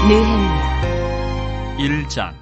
느헤미야 1장.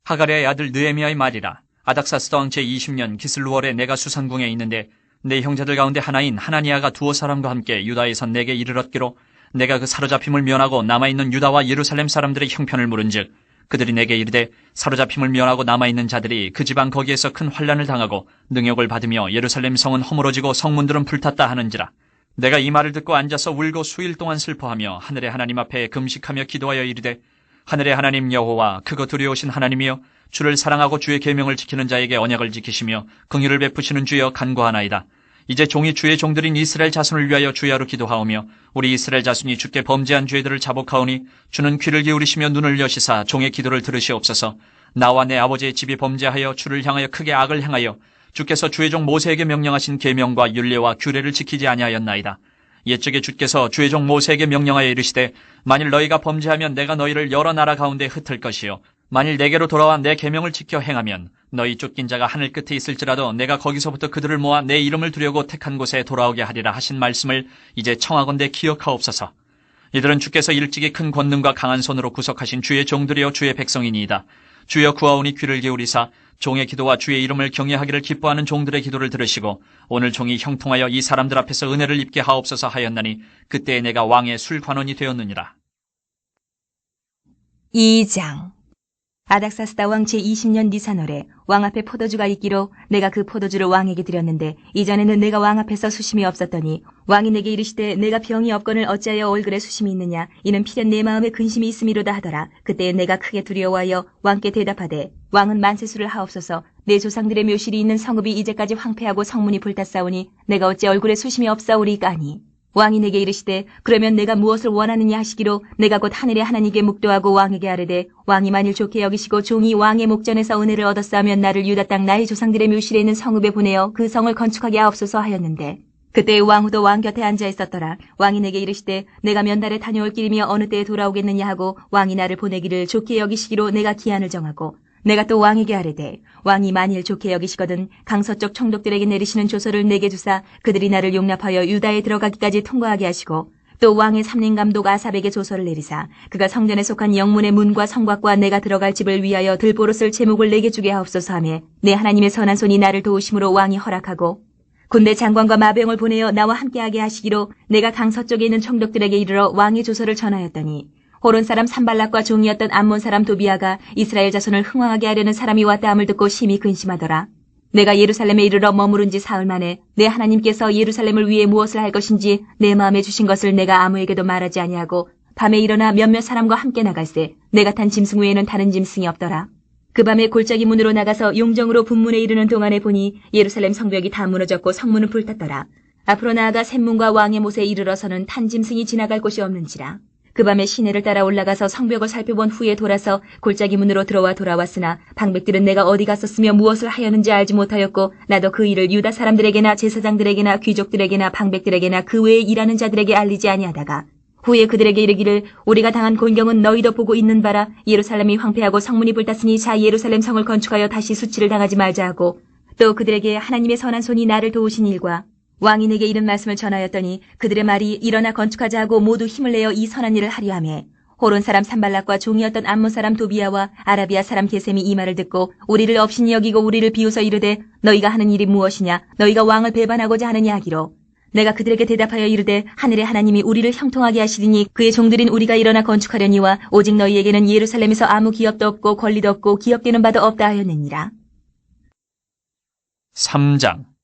하갈의 아들 느헤미야의 말이라. 아닥사스다 왕 제20년 기슬루월에 내가 수산궁에 있는데 내 형제들 가운데 하나인 하나니아가 두어 사람과 함께 유다에서 내게 이르렀기로 내가 그 사로잡힘을 면하고 남아있는 유다와 예루살렘 사람들의 형편을 물은즉 그들이 내게 이르되 사로잡힘을 면하고 남아있는 자들이 그 지방 거기에서 큰 환난을 당하고 능욕을 받으며 예루살렘 성은 허물어지고 성문들은 불탔다 하는지라. 내가 이 말을 듣고 앉아서 울고 수일 동안 슬퍼하며 하늘의 하나님 앞에 금식하며 기도하여 이르되 하늘의 하나님 여호와 크고 두려우신 하나님이여 주를 사랑하고 주의 계명을 지키는 자에게 언약을 지키시며 긍휼을 베푸시는 주여 간구하나이다. 이제 종이 주의 종들인 이스라엘 자손을 위하여 주야로 기도하오며 우리 이스라엘 자손이 주께 범죄한 죄들을 자복하오니 주는 귀를 기울이시며 눈을 여시사 종의 기도를 들으시옵소서. 나와 내 아버지의 집이 범죄하여 주를 향하여 크게 악을 행하여 주께서 주의 종 모세에게 명령하신 계명과 율례와 규례를 지키지 아니하였나이다. 옛적에 주께서 주의 종 모세에게 명령하여 이르시되 만일 너희가 범죄하면 내가 너희를 여러 나라 가운데 흩을 것이요 만일 내게로 돌아와 내 계명을 지켜 행하면 너희 쫓긴 자가 하늘 끝에 있을지라도 내가 거기서부터 그들을 모아 내 이름을 두려고 택한 곳에 돌아오게 하리라 하신 말씀을 이제 청하건대 기억하옵소서. 이들은 주께서 일찍이 큰 권능과 강한 손으로 구속하신 주의 종들이여 주의 백성이니이다. 주여 구하오니 귀를 기울이사 종의 기도와 주의 이름을 경외하기를 기뻐하는 종들의 기도를 들으시고 오늘 종이 형통하여 이 사람들 앞에서 은혜를 입게 하옵소서 하였나니 그때에 내가 왕의 술관원이 되었느니라. 2장. 아닥사스다 왕 제20년 니산월에 왕 앞에 포도주가 있기로 내가 그 포도주를 왕에게 드렸는데 이전에는 내가 왕 앞에서 수심이 없었더니 왕이 내게 이르시되 내가 병이 없거늘 어찌하여 얼굴에 수심이 있느냐 이는 필연 내 마음에 근심이 있음이로다 하더라. 그때에 내가 크게 두려워하여 왕께 대답하되 왕은 만세수를 하옵소서. 내 조상들의 묘실이 있는 성읍이 이제까지 황폐하고 성문이 불탔사오니 내가 어찌 얼굴에 수심이 없사오리까 하니 왕이 내게 이르시되 그러면 내가 무엇을 원하느냐 하시기로 내가 곧 하늘의 하나님께 묵도하고 왕에게 아뢰되 왕이 만일 좋게 여기시고 종이 왕의 목전에서 은혜를 얻었사하면 나를 유다 땅 나의 조상들의 묘실에 있는 성읍에 보내어 그 성을 건축하게 하옵소서 하였는데 그때 왕후도 왕 곁에 앉아 있었더라. 왕이 내게 이르시되 내가 몇 달에 다녀올 길이며 어느 때에 돌아오겠느냐 하고 왕이 나를 보내기를 좋게 여기시기로 내가 기한을 정하고 내가 또 왕에게 아뢰되 왕이 만일 좋게 여기시거든 강서쪽 총독들에게 내리시는 조서를 내게 주사 그들이 나를 용납하여 유다에 들어가기까지 통과하게 하시고 또 왕의 삼림감독 아삽에게 조서를 내리사 그가 성전에 속한 영문의 문과 성곽과 내가 들어갈 집을 위하여 들보로 쓸 제목을 내게 주게 하옵소서 하며 내 하나님의 선한 손이 나를 도우심으로 왕이 허락하고 군대 장관과 마병을 보내어 나와 함께하게 하시기로 내가 강서쪽에 있는 총독들에게 이르러 왕의 조서를 전하였더니 호론 사람 산발락과 종이었던 암몬 사람 도비아가 이스라엘 자손을 흥왕하게 하려는 사람이 왔다 함을 듣고 심히 근심하더라. 내가 예루살렘에 이르러 머무른 지 사흘 만에 내 하나님께서 예루살렘을 위해 무엇을 할 것인지 내 마음에 주신 것을 내가 아무에게도 말하지 아니하고 밤에 일어나 몇몇 사람과 함께 나갈새 내가 탄 짐승 외에는 다른 짐승이 없더라. 그 밤에 골짜기 문으로 나가서 용정으로 분문에 이르는 동안에 보니 예루살렘 성벽이 다 무너졌고 성문은 불탔더라. 앞으로 나아가 샘문과 왕의 못에 이르러서는 탄 짐승이 지나갈 곳이 없는지라. 그 밤에 시내를 따라 올라가서 성벽을 살펴본 후에 돌아서 골짜기 문으로 돌아왔으나 방백들은 내가 어디 갔었으며 무엇을 하였는지 알지 못하였고 나도 그 일을 유다 사람들에게나 제사장들에게나 귀족들에게나 방백들에게나 그 외에 일하는 자들에게 알리지 아니하다가 후에 그들에게 이르기를 우리가 당한 곤경은 너희도 보고 있는 바라. 예루살렘이 황폐하고 성문이 불탔으니 자 예루살렘 성을 건축하여 다시 수치를 당하지 말자 하고 또 그들에게 하나님의 선한 손이 나를 도우신 일과 왕이 내게 이런 말씀을 전하였더니 그들의 말이 일어나 건축하자 하고 모두 힘을 내어 이 선한 일을 하려 하며 호론 사람 산발락과 종이었던 암몬 사람 도비아와 아라비아 사람 게셈이 이 말을 듣고 우리를 업신이 여기고 우리를 비웃어 이르되 너희가 하는 일이 무엇이냐 너희가 왕을 배반하고자 하느냐 하기로 내가 그들에게 대답하여 이르되 하늘의 하나님이 우리를 형통하게 하시리니 그의 종들인 우리가 일어나 건축하려니와 오직 너희에게는 예루살렘에서 아무 기업도 없고 권리도 없고 기업되는 바도 없다 하였느니라. 3장.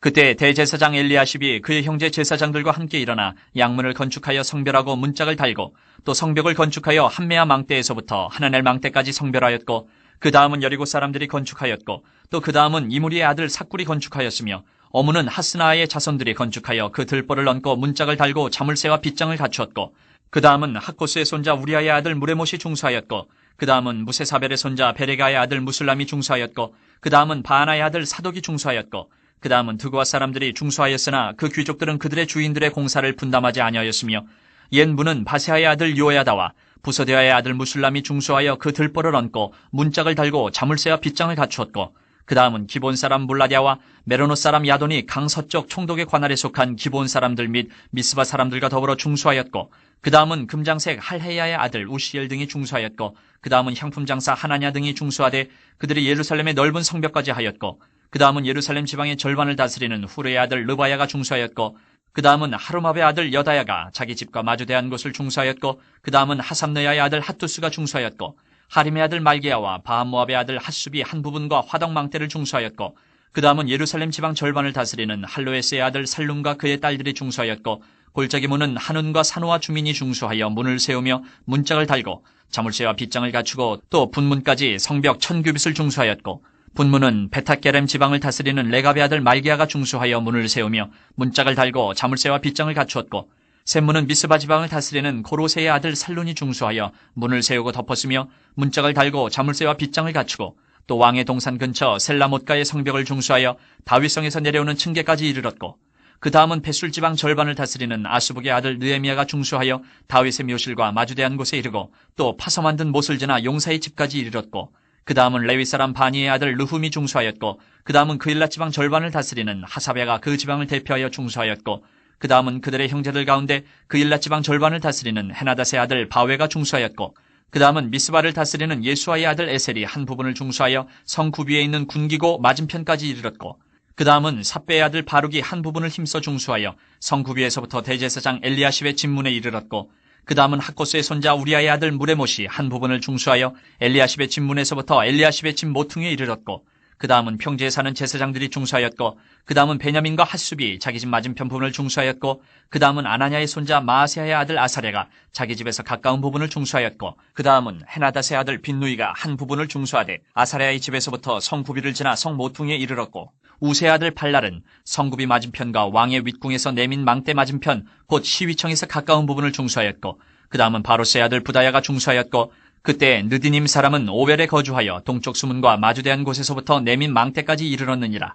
그때 대제사장 엘리야십이 그의 형제 제사장들과 함께 일어나 양문을 건축하여 성별하고 문짝을 달고 또 성벽을 건축하여 한메아 망대에서부터 하나넬 망대까지 성별하였고 그 다음은 여리고 사람들이 건축하였고 또 그 다음은 이무리의 아들 삭굴이 건축하였으며 어무는 하스나의 자손들이 건축하여 그 들보를 얹고 문짝을 달고 자물쇠와 빗장을 갖추었고 그 다음은 학고스의 손자 우리아의 아들 무레못이 중수하였고 그 다음은 무세사벨의 손자 베레가의 아들 무술람이 중수하였고 그 다음은 바하나의 아들 사독이 중수하였고 그 다음은 드고아 사람들이 중수하였으나 그 귀족들은 그들의 주인들의 공사를 분담하지 아니하였으며 옛 문은 바세아의 아들 요야다와 부소데아의 아들 무술람이 중수하여 그 들보를 얹고 문짝을 달고 자물쇠와 빗장을 갖추었고 그 다음은 기본 사람 몰라디아와 메로노 사람 야돈이 강서쪽 총독의 관할에 속한 기본 사람들 및 미스바 사람들과 더불어 중수하였고, 그 다음은 금장색 할헤야의 아들 우시엘 등이 중수하였고, 그 다음은 향품 장사 하나냐 등이 중수하되 그들이 예루살렘의 넓은 성벽까지 하였고, 그 다음은 예루살렘 지방의 절반을 다스리는 후르의 아들 르바야가 중수하였고, 그 다음은 하루마베의 아들 여다야가 자기 집과 마주대한 곳을 중수하였고, 그 다음은 하삼느야의 아들 핫두스가 중수하였고, 하림의 아들 말게야와 바한모압의 아들 핫숲이 한 부분과 화덕망대를 중수하였고, 그 다음은 예루살렘 지방 절반을 다스리는 할로에스의 아들 살룸과 그의 딸들이 중수하였고, 골짜기 문은 한운과 산호와 주민이 중수하여 문을 세우며 문짝을 달고 자물쇠와 빗장을 갖추고, 또 분문까지 성벽 1000규빗을 중수하였고, 분문은 베타게렘 지방을 다스리는 레갑의 아들 말기야가 중수하여 문을 세우며 문짝을 달고 자물쇠와 빗장을 갖추었고, 샘문은 미스바 지방을 다스리는 고로세의 아들 살룬이 중수하여 문을 세우고 덮었으며 문짝을 달고 자물쇠와 빗장을 갖추고, 또 왕의 동산 근처 셀라못가의 성벽을 중수하여 다윗성에서 내려오는 층계까지 이르렀고, 그 다음은 벳술 지방 절반을 다스리는 아스북의 아들 느헤미야가 중수하여 다윗의 묘실과 마주대한 곳에 이르고, 또 파서 만든 못을 지나 용사의 집까지 이르렀고, 그 다음은 레위 사람 바니의 아들 르훔이 중수하였고, 그 다음은 그일랏 지방 절반을 다스리는 하사베가 그 지방을 대표하여 중수하였고, 그 다음은 그들의 형제들 가운데 그일랏 지방 절반을 다스리는 헤나닷의 아들 바웨가 중수하였고, 그 다음은 미스바를 다스리는 예수아의 아들 에셀이 한 부분을 중수하여 성 구비에 있는 군기고 맞은편까지 이르렀고, 그 다음은 삽베의 아들 바룩이 한 부분을 힘써 중수하여 성 구비에서부터 대제사장 엘리야십의 집문에 이르렀고, 그 다음은 학고스의 손자 우리아의 아들 무레못이 한 부분을 중수하여 엘리야십의 집문에서부터 엘리야십의 집 모퉁이에 이르렀고, 그 다음은 평지에 사는 제사장들이 중수하였고, 그 다음은 베냐민과 핫숲이 자기 집 맞은편 부분을 중수하였고, 그 다음은 아나냐의 손자 마아세아의 아들 아사랴가 자기 집에서 가까운 부분을 중수하였고, 그 다음은 헤나닷의 아들 빈누이가 한 부분을 중수하되 아사랴의 집에서부터 성구비를 지나 성 모퉁이에 이르렀고, 우세의 아들 발랄은 성구비 맞은편과 왕의 윗궁에서 내민 망대 맞은편 곧 시위청에서 가까운 부분을 중수하였고, 그 다음은 바로스의 아들 부다야가 중수하였고, 그때 느디님 사람은 오벨에 거주하여 동쪽 수문과 마주대한 곳에서부터 내민 망대까지 이르렀느니라.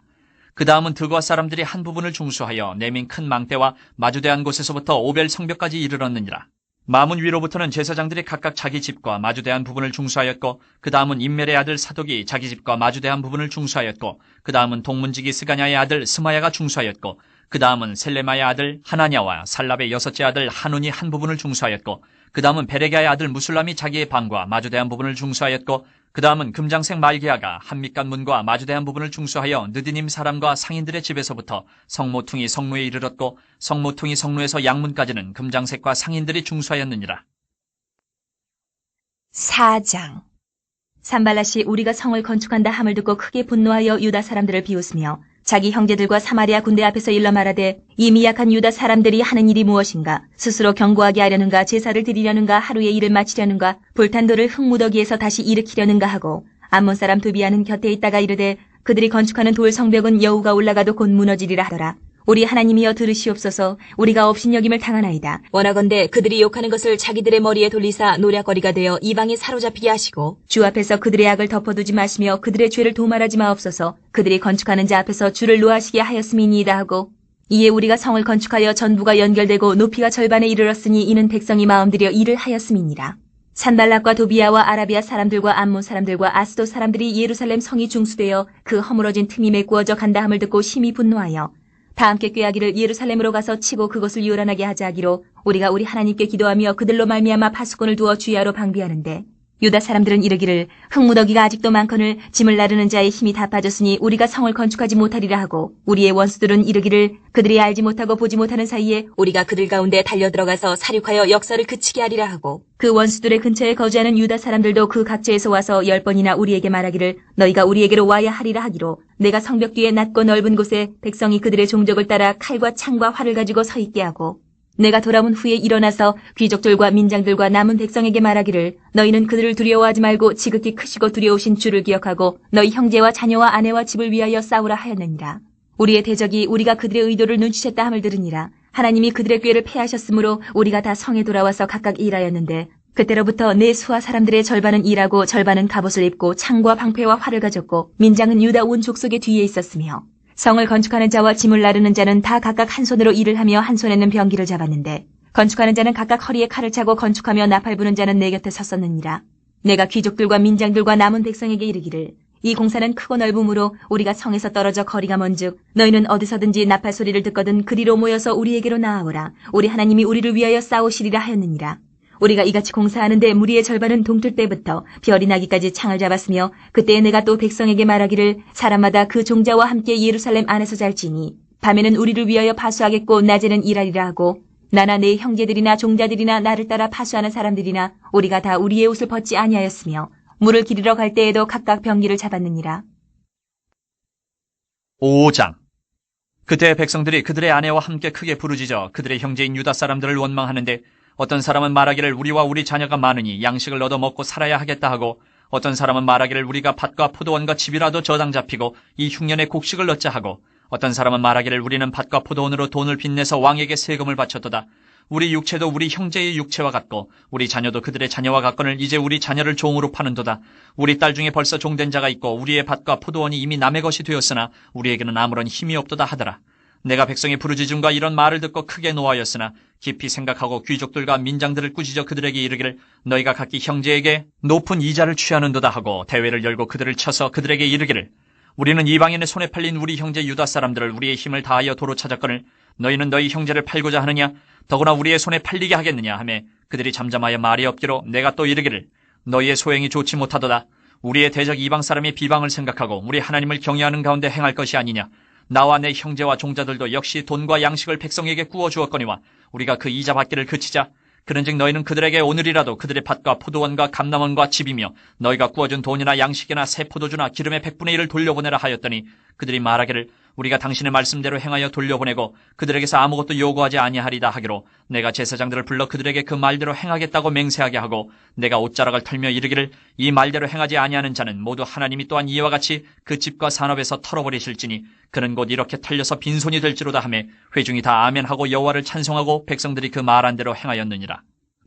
그 다음은 드고아 사람들이 한 부분을 중수하여 내민 큰 망대와 마주대한 곳에서부터 오벨 성벽까지 이르렀느니라. 마문 위로부터는 제사장들이 각각 자기 집과 마주대한 부분을 중수하였고, 그 다음은 임멜의 아들 사독이 자기 집과 마주대한 부분을 중수하였고, 그 다음은 동문지기 스가냐의 아들 스마야가 중수하였고, 그 다음은 셀레마의 아들 하나냐와 살랍의 여섯째 아들 한운이 한 부분을 중수하였고, 그 다음은 베레기야의 아들 무술람이 자기의 방과 마주대한 부분을 중수하였고, 그 다음은 금장색 말기야가 한밑간 문과 마주대한 부분을 중수하여 느디님 사람과 상인들의 집에서부터 성모퉁이 성루에 이르렀고, 성모퉁이 성루에서 양문까지는 금장색과 상인들이 중수하였느니라. 4장. 산발랏이 우리가 성을 건축한다 함을 듣고 크게 분노하여 유다 사람들을 비웃으며 자기 형제들과 사마리아 군대 앞에서 일러 말하되, 이 미약한 유다 사람들이 하는 일이 무엇인가? 스스로 견고하게 하려는가? 제사를 드리려는가? 하루의 일을 마치려는가? 불탄 돌을 흙무더기에서 다시 일으키려는가 하고, 암몬 사람 두비아는 곁에 있다가 이르되, 그들이 건축하는 돌 성벽은 여우가 올라가도 곧 무너지리라 하더라. 우리 하나님이여 들으시옵소서. 우리가 업신여김을 당하나이다. 원하건대 그들이 욕하는 것을 자기들의 머리에 돌리사 노략거리가 되어 이방에 사로잡히게 하시고, 주 앞에서 그들의 악을 덮어두지 마시며 그들의 죄를 도말하지 마옵소서. 그들이 건축하는 자 앞에서 주를 노하시게 하였음이니이다 하고, 이에 우리가 성을 건축하여 전부가 연결되고 높이가 절반에 이르렀으니 이는 백성이 마음들여 일을 하였음이니라. 산발락과 도비아와 아라비아 사람들과 암몬 사람들과 아스도 사람들이 예루살렘 성이 중수되어 그 허물어진 틈이 메꾸어져 간다 함을 듣고 심히 분노하여 다 함께 꾀하기를 예루살렘으로 가서 치고 그것을 요란하게 하자 하기로 우리가 우리 하나님께 기도하며 그들로 말미암아 파수꾼을 두어 주야로 방비하는데, 유다 사람들은 이르기를 흙무더기가 아직도 많거늘 짐을 나르는 자의 힘이 다 빠졌으니 우리가 성을 건축하지 못하리라 하고, 우리의 원수들은 이르기를 그들이 알지 못하고 보지 못하는 사이에 우리가 그들 가운데 달려들어가서 사륙하여 역사를 그치게 하리라 하고, 그 원수들의 근처에 거주하는 유다 사람들도 그 각지에서 와서 10번이나 우리에게 말하기를 너희가 우리에게로 와야 하리라 하기로, 내가 성벽 뒤에 낮고 넓은 곳에 백성이 그들의 종족을 따라 칼과 창과 활을 가지고 서 있게 하고, 내가 돌아온 후에 일어나서 귀족들과 민장들과 남은 백성에게 말하기를 너희는 그들을 두려워하지 말고 지극히 크시고 두려우신 주를 기억하고 너희 형제와 자녀와 아내와 집을 위하여 싸우라 하였느니라. 우리의 대적이 우리가 그들의 의도를 눈치챘다 함을 들으니라. 하나님이 그들의 꾀를 패하셨으므로 우리가 다 성에 돌아와서 각각 일하였는데, 그때로부터 내 수하 사람들의 절반은 일하고 절반은 갑옷을 입고 창과 방패와 활을 가졌고, 민장은 유다 온 족속의 뒤에 있었으며, 성을 건축하는 자와 짐을 나르는 자는 다 각각 한 손으로 일을 하며 한 손에는 병기를 잡았는데, 건축하는 자는 각각 허리에 칼을 차고 건축하며 나팔 부는 자는 내 곁에 섰었느니라. 내가 귀족들과 민장들과 남은 백성에게 이르기를 이 공사는 크고 넓으므로 우리가 성에서 떨어져 거리가 먼즉 너희는 어디서든지 나팔 소리를 듣거든 그리로 모여서 우리에게로 나아오라. 우리 하나님이 우리를 위하여 싸우시리라 하였느니라. 우리가 이같이 공사하는데 무리의 절반은 동틀 때부터 별이 나기까지 창을 잡았으며 그때에 내가 또 백성에게 말하기를 사람마다 그 종자와 함께 예루살렘 안에서 잘지니 밤에는 우리를 위하여 파수하겠고 낮에는 일하리라 하고 나나 내 형제들이나 종자들이나 나를 따라 파수하는 사람들이나 우리가 다 우리의 옷을 벗지 아니하였으며 물을 기르러 갈 때에도 각각 병기를 잡았느니라. 5장. 그때 백성들이 그들의 아내와 함께 크게 부르짖어 그들의 형제인 유다 사람들을 원망하는데 어떤 사람은 말하기를 우리와 우리 자녀가 많으니 양식을 얻어 먹고 살아야 하겠다 하고 어떤 사람은 말하기를 우리가 밭과 포도원과 집이라도 저당 잡히고 이 흉년에 곡식을 얻자 하고 어떤 사람은 말하기를 우리는 밭과 포도원으로 돈을 빚내서 왕에게 세금을 바쳤도다. 우리 육체도 우리 형제의 육체와 같고 우리 자녀도 그들의 자녀와 같거늘 이제 우리 자녀를 종으로 파는도다. 우리 딸 중에 벌써 종된 자가 있고 우리의 밭과 포도원이 이미 남의 것이 되었으나 우리에게는 아무런 힘이 없도다 하더라. 내가 백성의 부르짖음과 이런 말을 듣고 크게 노하였으나 깊이 생각하고 귀족들과 민장들을 꾸짖어 그들에게 이르기를 너희가 각기 형제에게 높은 이자를 취하는도다 하고 대회를 열고 그들을 쳐서 그들에게 이르기를 우리는 이방인의 손에 팔린 우리 형제 유다 사람들을 우리의 힘을 다하여 도로 찾았거늘 너희는 너희 형제를 팔고자 하느냐 더구나 우리의 손에 팔리게 하겠느냐 하며 그들이 잠잠하여 말이 없기로 내가 또 이르기를 너희의 소행이 좋지 못하도다. 우리의 대적 이방 사람의 비방을 생각하고 우리 하나님을 경외하는 가운데 행할 것이 아니냐. 나와 내 형제와 종자들도 역시 돈과 양식을 백성에게 구워 주었거니와 우리가 그 이자 받기를 그치자. 그런즉 너희는 그들에게 오늘이라도 그들의 밭과 포도원과 감람원과 집이며 너희가 구워준 돈이나 양식이나 새 포도주나 기름의 100분의 1을 돌려보내라 하였더니 그들이 말하기를 우리가 당신의 말씀대로 행하여 돌려보내고 그들에게서 아무것도 요구하지 아니하리다 하기로 내가 제사장들을 불러 그들에게 그 말대로 행하겠다고 맹세하게 하고 내가 옷자락을 털며 이르기를 이 말대로 행하지 아니하는 자는 모두 하나님이 또한 이와 같이 그 집과 산업에서 털어버리실지니 그는 곧 이렇게 털려서 빈손이 될지로다 하며 회중이 다 아멘하고 여호와를 찬송하고 백성들이 그 말한 대로 행하였느니라.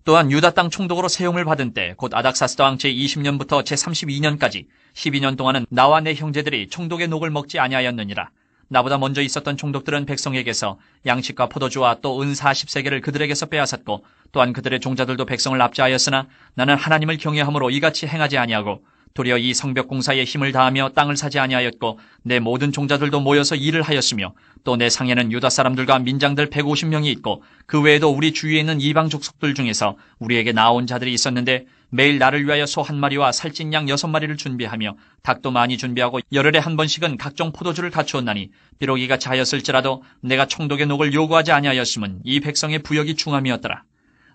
또한 유다 땅 총독으로 세움을 받은 때 곧 아닥사스다 왕 제20년부터 제32년까지 12년 동안은 나와 내 형제들이 총독의 녹을 먹지 아니하였느니라. 나보다 먼저 있었던 총독들은 백성에게서 양식과 포도주와 또 은 40세겔을 그들에게서 빼앗았고 또한 그들의 종자들도 백성을 납치하였으나 나는 하나님을 경외함으로 이같이 행하지 아니하고 도리어 이 성벽 공사에 힘을 다하며 땅을 사지 아니하였고 내 모든 종자들도 모여서 일을 하였으며 또 내 상에는 유다 사람들과 민장들 150명이 있고 그 외에도 우리 주위에 있는 이방 족속들 중에서 우리에게 나온 자들이 있었는데 매일 나를 위하여 소 1마리와 살찐 양 6마리를 준비하며 닭도 많이 준비하고 열흘에 한 번씩은 각종 포도주를 갖추었나니 비록 이같이 하였을지라도 내가 총독의 녹을 요구하지 아니하였음은 이 백성의 부역이 중함이었더라.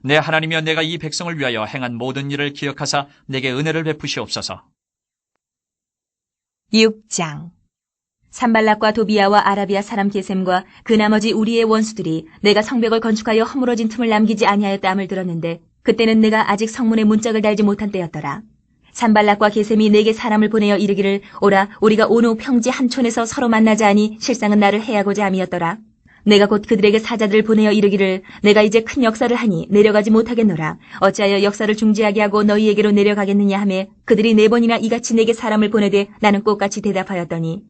내 하나님이여 내가 이 백성을 위하여 행한 모든 일을 기억하사 내게 은혜를 베푸시옵소서. 6장. 산발락과 도비야와 아라비아 사람 게셈과 그 나머지 우리의 원수들이 내가 성벽을 건축하여 허물어진 틈을 남기지 아니하였다함을 들었는데 그때는 내가 아직 성문에 문짝을 달지 못한 때였더라. 산발락과 게셈이 내게 사람을 보내어 이르기를 오라 우리가 온 후 평지 한 촌에서 서로 만나자 하니 실상은 나를 해하고자 함이었더라. 내가 곧 그들에게 사자들을 보내어 이르기를 내가 이제 큰 역사를 하니 내려가지 못하겠노라. 어찌하여 역사를 중지하게 하고 너희에게로 내려가겠느냐 하매 그들이 4번이나 이같이 내게 사람을 보내되 나는 똑같이 대답하였더니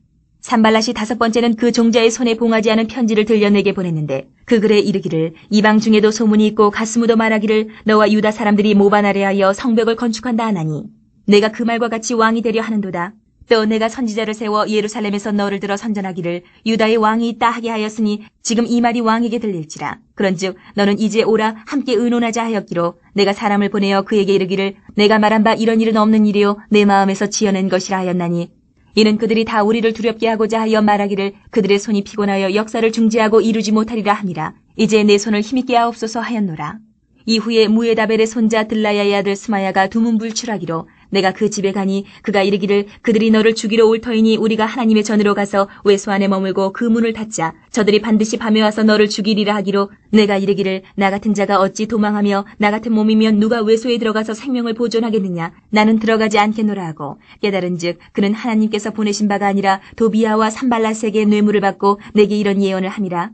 산발랏이 5번째는 그 종자의 손에 봉하지 않은 편지를 들려 내게 보냈는데 그 글에 이르기를 이방 중에도 소문이 있고 가스무도 말하기를 너와 유다 사람들이 모반하려 하여 성벽을 건축한다 하나니 내가 그 말과 같이 왕이 되려 하는도다. 또 내가 선지자를 세워 예루살렘에서 너를 들어 선전하기를 유다의 왕이 있다 하게 하였으니 지금 이 말이 왕에게 들릴지라. 그런즉 너는 이제 오라 함께 의논하자 하였기로 내가 사람을 보내어 그에게 이르기를 내가 말한 바 이런 일은 없는 일이요 내 마음에서 지어낸 것이라 하였나니 이는 그들이 다 우리를 두렵게 하고자 하여 말하기를 그들의 손이 피곤하여 역사를 중지하고 이루지 못하리라 함이라. 이제 내 손을 힘있게 하옵소서 하였노라. 이후에 무에다벨의 손자 들라야의 아들 스마야가 두문불출하기로 내가 그 집에 가니 그가 이르기를 그들이 너를 죽이러 올 터이니 우리가 하나님의 전으로 가서 외소 안에 머물고 그 문을 닫자. 저들이 반드시 밤에 와서 너를 죽이리라 하기로 내가 이르기를 나 같은 자가 어찌 도망하며 나 같은 몸이면 누가 외소에 들어가서 생명을 보존하겠느냐. 나는 들어가지 않겠노라 하고 깨달은즉 그는 하나님께서 보내신 바가 아니라 도비야와 산발랏에게 뇌물을 받고 내게 이런 예언을 함이라.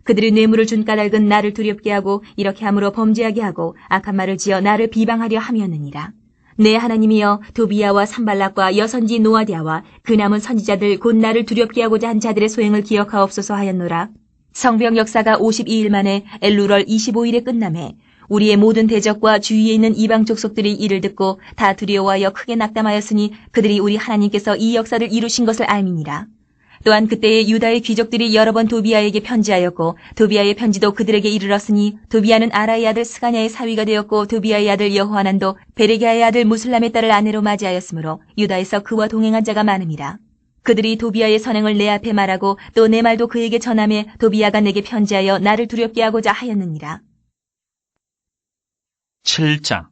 그들이 뇌물을 준 까닭은 나를 두렵게 하고 이렇게 함으로 범죄하게 하고 악한 말을 지어 나를 비방하려 함이었느니라. 내 하나님이여 도비야와 산발락과 여선지 노아디아와 그 남은 선지자들 곧 나를 두렵게 하고자 한 자들의 소행을 기억하옵소서 하였노라. 성벽 역사가 52일 만에 엘루럴 25일에 끝남에 우리의 모든 대적과 주위에 있는 이방 족속들이 이를 듣고 다 두려워하여 크게 낙담하였으니 그들이 우리 하나님께서 이 역사를 이루신 것을 알미니라. 또한 그때에 유다의 귀족들이 여러 번 도비아에게 편지하였고 도비아의 편지도 그들에게 이르렀으니 도비아는 아라의 아들 스가냐의 사위가 되었고 도비아의 아들 여호하난도 베레기아의 아들 무슬람의 딸을 아내로 맞이하였으므로 유다에서 그와 동행한 자가 많음이라. 그들이 도비아의 선행을 내 앞에 말하고 또 내 말도 그에게 전하매 도비아가 내게 편지하여 나를 두렵게 하고자 하였느니라. 7장.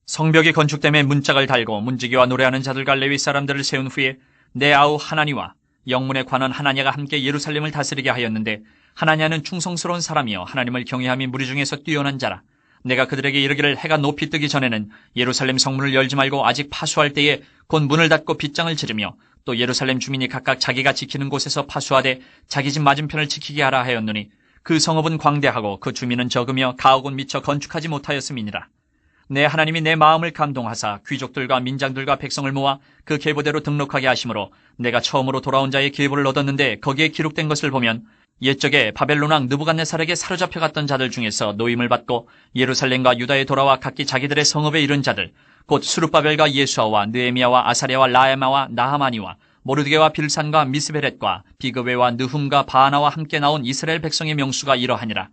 성벽이 건축됨에 문짝을 달고 문지기와 노래하는 자들과 레위 사람들을 세운 후에 내 아우 하나니와 영문에 관한 하나냐가 함께 예루살렘을 다스리게 하였는데 하나냐는 충성스러운 사람이요 하나님을 경외함이 무리 중에서 뛰어난 자라. 내가 그들에게 이르기를 해가 높이 뜨기 전에는 예루살렘 성문을 열지 말고 아직 파수할 때에 곧 문을 닫고 빗장을 지르며 또 예루살렘 주민이 각각 자기가 지키는 곳에서 파수하되 자기 집 맞은편을 지키게 하라 하였노니 그 성읍은 광대하고 그 주민은 적으며 가옥은 미처 건축하지 못하였음이니라. 내 하나님이 내 마음을 감동하사 귀족들과 민장들과 백성을 모아 그 계보대로 등록하게 하심으로 내가 처음으로 돌아온 자의 계보를 얻었는데 거기에 기록된 것을 보면 옛적에 바벨론 왕 느부갓네살에게 사로잡혀 갔던 자들 중에서 노임을 받고 예루살렘과 유다에 돌아와 각기 자기들의 성읍에 이른 자들 곧 수룹바벨과 예수아와 느에미야와 아사랴와 라에마와 나하마니와 모르드게와 빌산과 미스베렛과 비그웨와 느훔과 바하나와 함께 나온 이스라엘 백성의 명수가 이러하니라.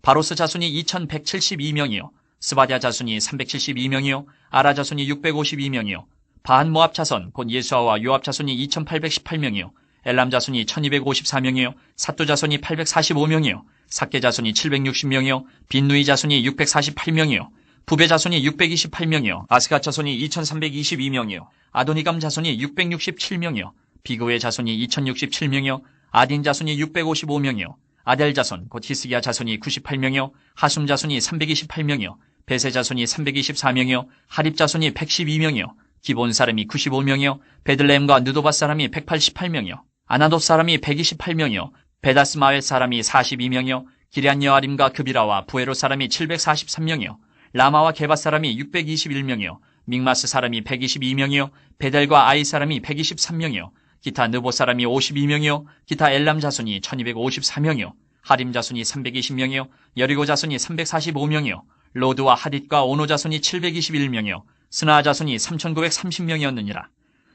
바로스 자손이 2172명이요 스바랴 자손이 372명이요 아라 자손이 652명이요 바한 모압 자손 곧 예수아와 요압 자손이 2818명이요 엘람 자손이 1254명이요 삿두 자손이 845명이요 삭게 자손이 760명이요 빈누이 자손이 648명이요 부베 자손이 628명이요 아스갓 자손이 2322명이요 아도니감 자손이 667명이요 비그웨 자손이 2067명이요 아딘 자손이 655명이요 아델 자손 곧 히스기야 자손이 98명이요 하숨 자손이 328명이요 베세 자손이 324명이요 하립 자손이 112명이요 기본 사람이 95명이요 베들레헴과 느도바 사람이 188명이요 아나돗 사람이 128명이요 베다스마웰 사람이 42명이요 기럇 여아림과 그비라와 부에로 사람이 743명이요 라마와 게바 사람이 621명이요 믹마스 사람이 122명이요 베델과 아이 사람이 123명이요 기타 느보 사람이 52명이요 기타 엘람 자손이 1254명이요 하림 자손이 320명이요 여리고 자손이 345명이요 로드와 하딧과 오노 자손이 721명이요 스나 자손이 3930명이었느니라.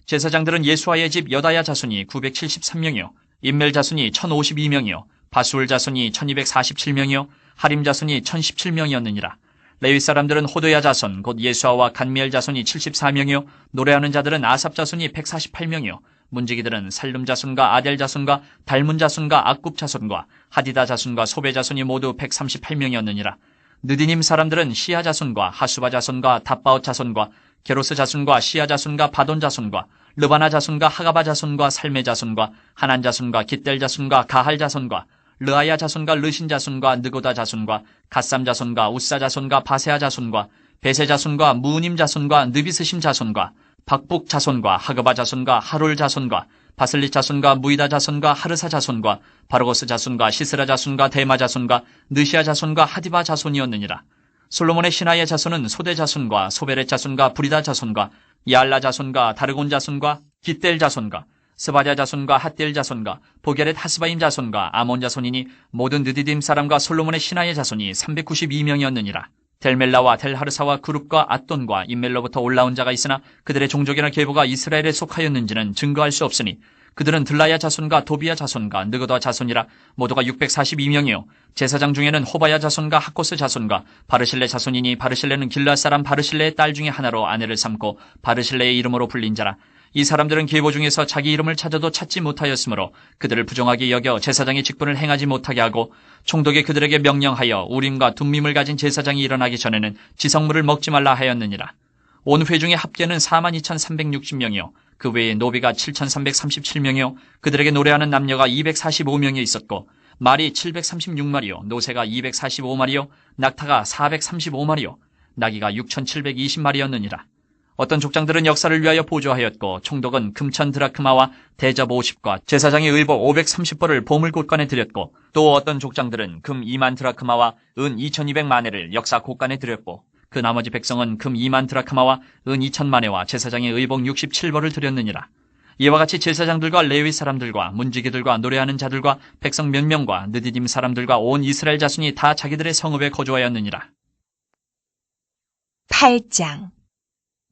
제사장들은 예수아의 집 여다야 자손이 973명이요 임멜 자손이 1052명이요 바술 자손이 1247명이요 하림 자손이 1017명이었느니라. 레위 사람들은 호도야 자손 곧 예수아와 간미엘 자손이 74명이요 노래하는 자들은 아삽 자손이 148명이요 문지기들은 살룸 자손과 아델 자손과 달문 자손과 악굽 자손과 하디다 자손과 소베 자손이 모두 138명이었느니라. 느디님 사람들은 시아 자손과 하수바 자손과 답바옷 자손과 게로스 자손과 시아 자손과 바돈 자손과 르바나 자손과 하가바 자손과 살메 자손과 하난 자손과 깃델 자손과 가할 자손과 르아야 자손과 르신 자손과 느고다 자손과 갓삼 자손과 우사 자손과 바세아 자손과 베세 자손과 무님 자손과 느비스심 자손과 박북 자손과 하그바 자손과 하롤 자손과 바슬리 자손과 무이다 자손과 하르사 자손과 바르고스 자손과 시스라 자손과 데마 자손과 느시아 자손과 하디바 자손이었느니라. 솔로몬의 신하의 자손은 소대 자손과 소베렛 자손과 부리다 자손과 야알라 자손과 다르곤 자손과 깃델 자손과 스바랴 자손과 핫델 자손과 보게렛 하스바임 자손과 아몬 자손이니 모든 느디딤 사람과 솔로몬의 신하의 자손이 392명이었느니라. 델멜라와 델하르사와 그룹과 앗돈과 임멜로부터 올라온 자가 있으나 그들의 종족이나 계보가 이스라엘에 속하였는지는 증거할 수 없으니 그들은 들라야 자손과 도비야 자손과 느그다 자손이라 모두가 642명이요 제사장 중에는 호바야 자손과 하코스 자손과 바르실레 자손이니 바르실레는 길라 사람 바르실레의 딸 중에 하나로 아내를 삼고 바르실레의 이름으로 불린 자라. 이 사람들은 계보 중에서 자기 이름을 찾아도 찾지 못하였으므로 그들을 부정하게 여겨 제사장의 직분을 행하지 못하게 하고 총독이 그들에게 명령하여 우림과 둠밈을 가진 제사장이 일어나기 전에는 지성물을 먹지 말라 하였느니라. 온 회중의 합계는 42,360명이요 그 외에 노비가 7,337명이요 그들에게 노래하는 남녀가 245명이 있었고 말이 736마리요 노새가 245마리요 낙타가 435마리요 나귀가 6,720마리였느니라. 어떤 족장들은 역사를 위하여 보조하였고 총독은 금천 드라크마와 대접 50과 제사장의 의복 530벌을 보물곳간에 드렸고 또 어떤 족장들은 금 2만 드라크마와 은 2200만회를 역사 곳간에 드렸고 그 나머지 백성은 금 2만 드라크마와 은 2000만회와 제사장의 의복 67벌을 드렸느니라. 이와 같이 제사장들과 레위 사람들과 문지기들과 노래하는 자들과 백성 몇 명과 느디딤 사람들과 온 이스라엘 자손이 다 자기들의 성읍에 거주하였느니라. 8장.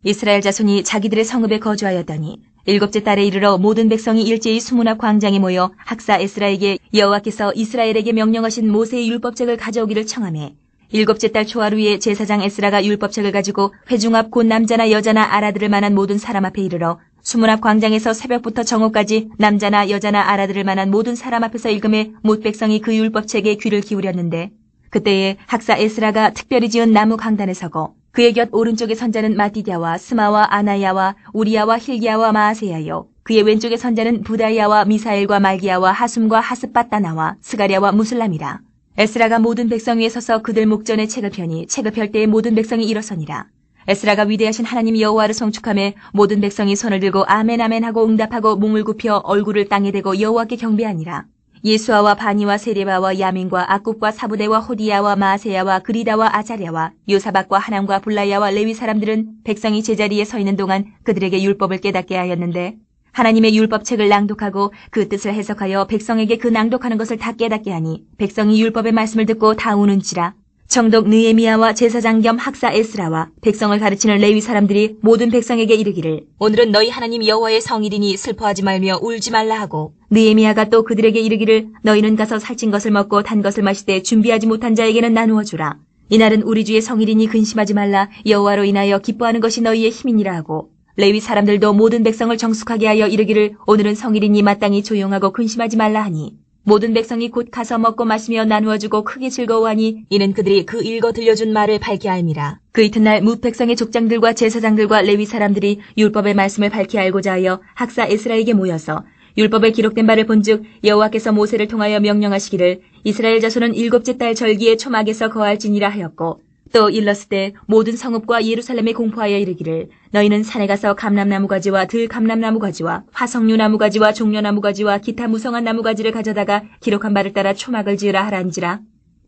이스라엘 자손이 자기들의 성읍에 거주하였더니 일곱째 달에 이르러 모든 백성이 일제히 수문 앞 광장에 모여 학사 에스라에게 여호와께서 이스라엘에게 명령하신 모세의 율법책을 가져오기를 청하매 일곱째 달 초하루에 제사장 에스라가 율법책을 가지고 회중 앞 곧 남자나 여자나 알아들을 만한 모든 사람 앞에 이르러 수문 앞 광장에서 새벽부터 정오까지 남자나 여자나 알아들을 만한 모든 사람 앞에서 읽음에 못 백성이 그 율법책에 귀를 기울였는데 그때에 학사 에스라가 특별히 지은 나무 강단에 서고 그의 곁 오른쪽의 선자는 마띠디아와 스마와 아나야와 우리야와 힐기야와 마아세야요. 그의 왼쪽의 선자는 부다야와 미사엘과 말기야와 하숨과 하스바따나와 스가랴와 무슬람이라. 에스라가 모든 백성 위에 서서 그들 목전에 책을 펴니 책을 펼 때에 모든 백성이 일어서니라. 에스라가 위대하신 하나님 여호와를 송축하며 모든 백성이 손을 들고 아멘 아멘 하고 응답하고 몸을 굽혀 얼굴을 땅에 대고 여호와께 경배하니라. 예수아와 바니와 세레바와 야민과 악굽과 사부대와 호디야와 마세야와 그리다와 아자랴와 요사박과 하남과 블라야와 레위 사람들은 백성이 제자리에 서 있는 동안 그들에게 율법을 깨닫게 하였는데 하나님의 율법책을 낭독하고 그 뜻을 해석하여 백성에게 그 낭독하는 것을 다 깨닫게 하니 백성이 율법의 말씀을 듣고 다 우는지라. 정독 느헤미야와 제사장 겸 학사 에스라와 백성을 가르치는 레위 사람들이 모든 백성에게 이르기를 오늘은 너희 하나님 여호와의 성일이니 슬퍼하지 말며 울지 말라 하고 느헤미야가 또 그들에게 이르기를 너희는 가서 살찐 것을 먹고 단 것을 마시되 준비하지 못한 자에게는 나누어 주라. 이날은 우리 주의 성일이니 근심하지 말라. 여호와로 인하여 기뻐하는 것이 너희의 힘이니라 하고 레위 사람들도 모든 백성을 정숙하게 하여 이르기를 오늘은 성일이니 마땅히 조용하고 근심하지 말라 하니 모든 백성이 곧 가서 먹고 마시며 나누어주고 크게 즐거워하니 이는 그들이 그 읽어 들려준 말을 밝히 알미라. 그 이튿날 뭇 백성의 족장들과 제사장들과 레위 사람들이 율법의 말씀을 밝히 알고자 하여 학사 에스라에게 모여서 율법에 기록된 바를 본즉 여호와께서 모세를 통하여 명령하시기를 이스라엘 자손은 일곱째 달 절기에 초막에서 거할지니라 하였고 또 일렀을 모든 성읍과 예루살렘에 공포하여 이르기를 너희는 산에 가서 감람나무 가지와 들감람나무 가지와 화석류 나무 가지와 종려나무 가지와 기타 무성한 나무 가지를 가져다가 기록한 바를 따라 초막을 지으라 하란지라.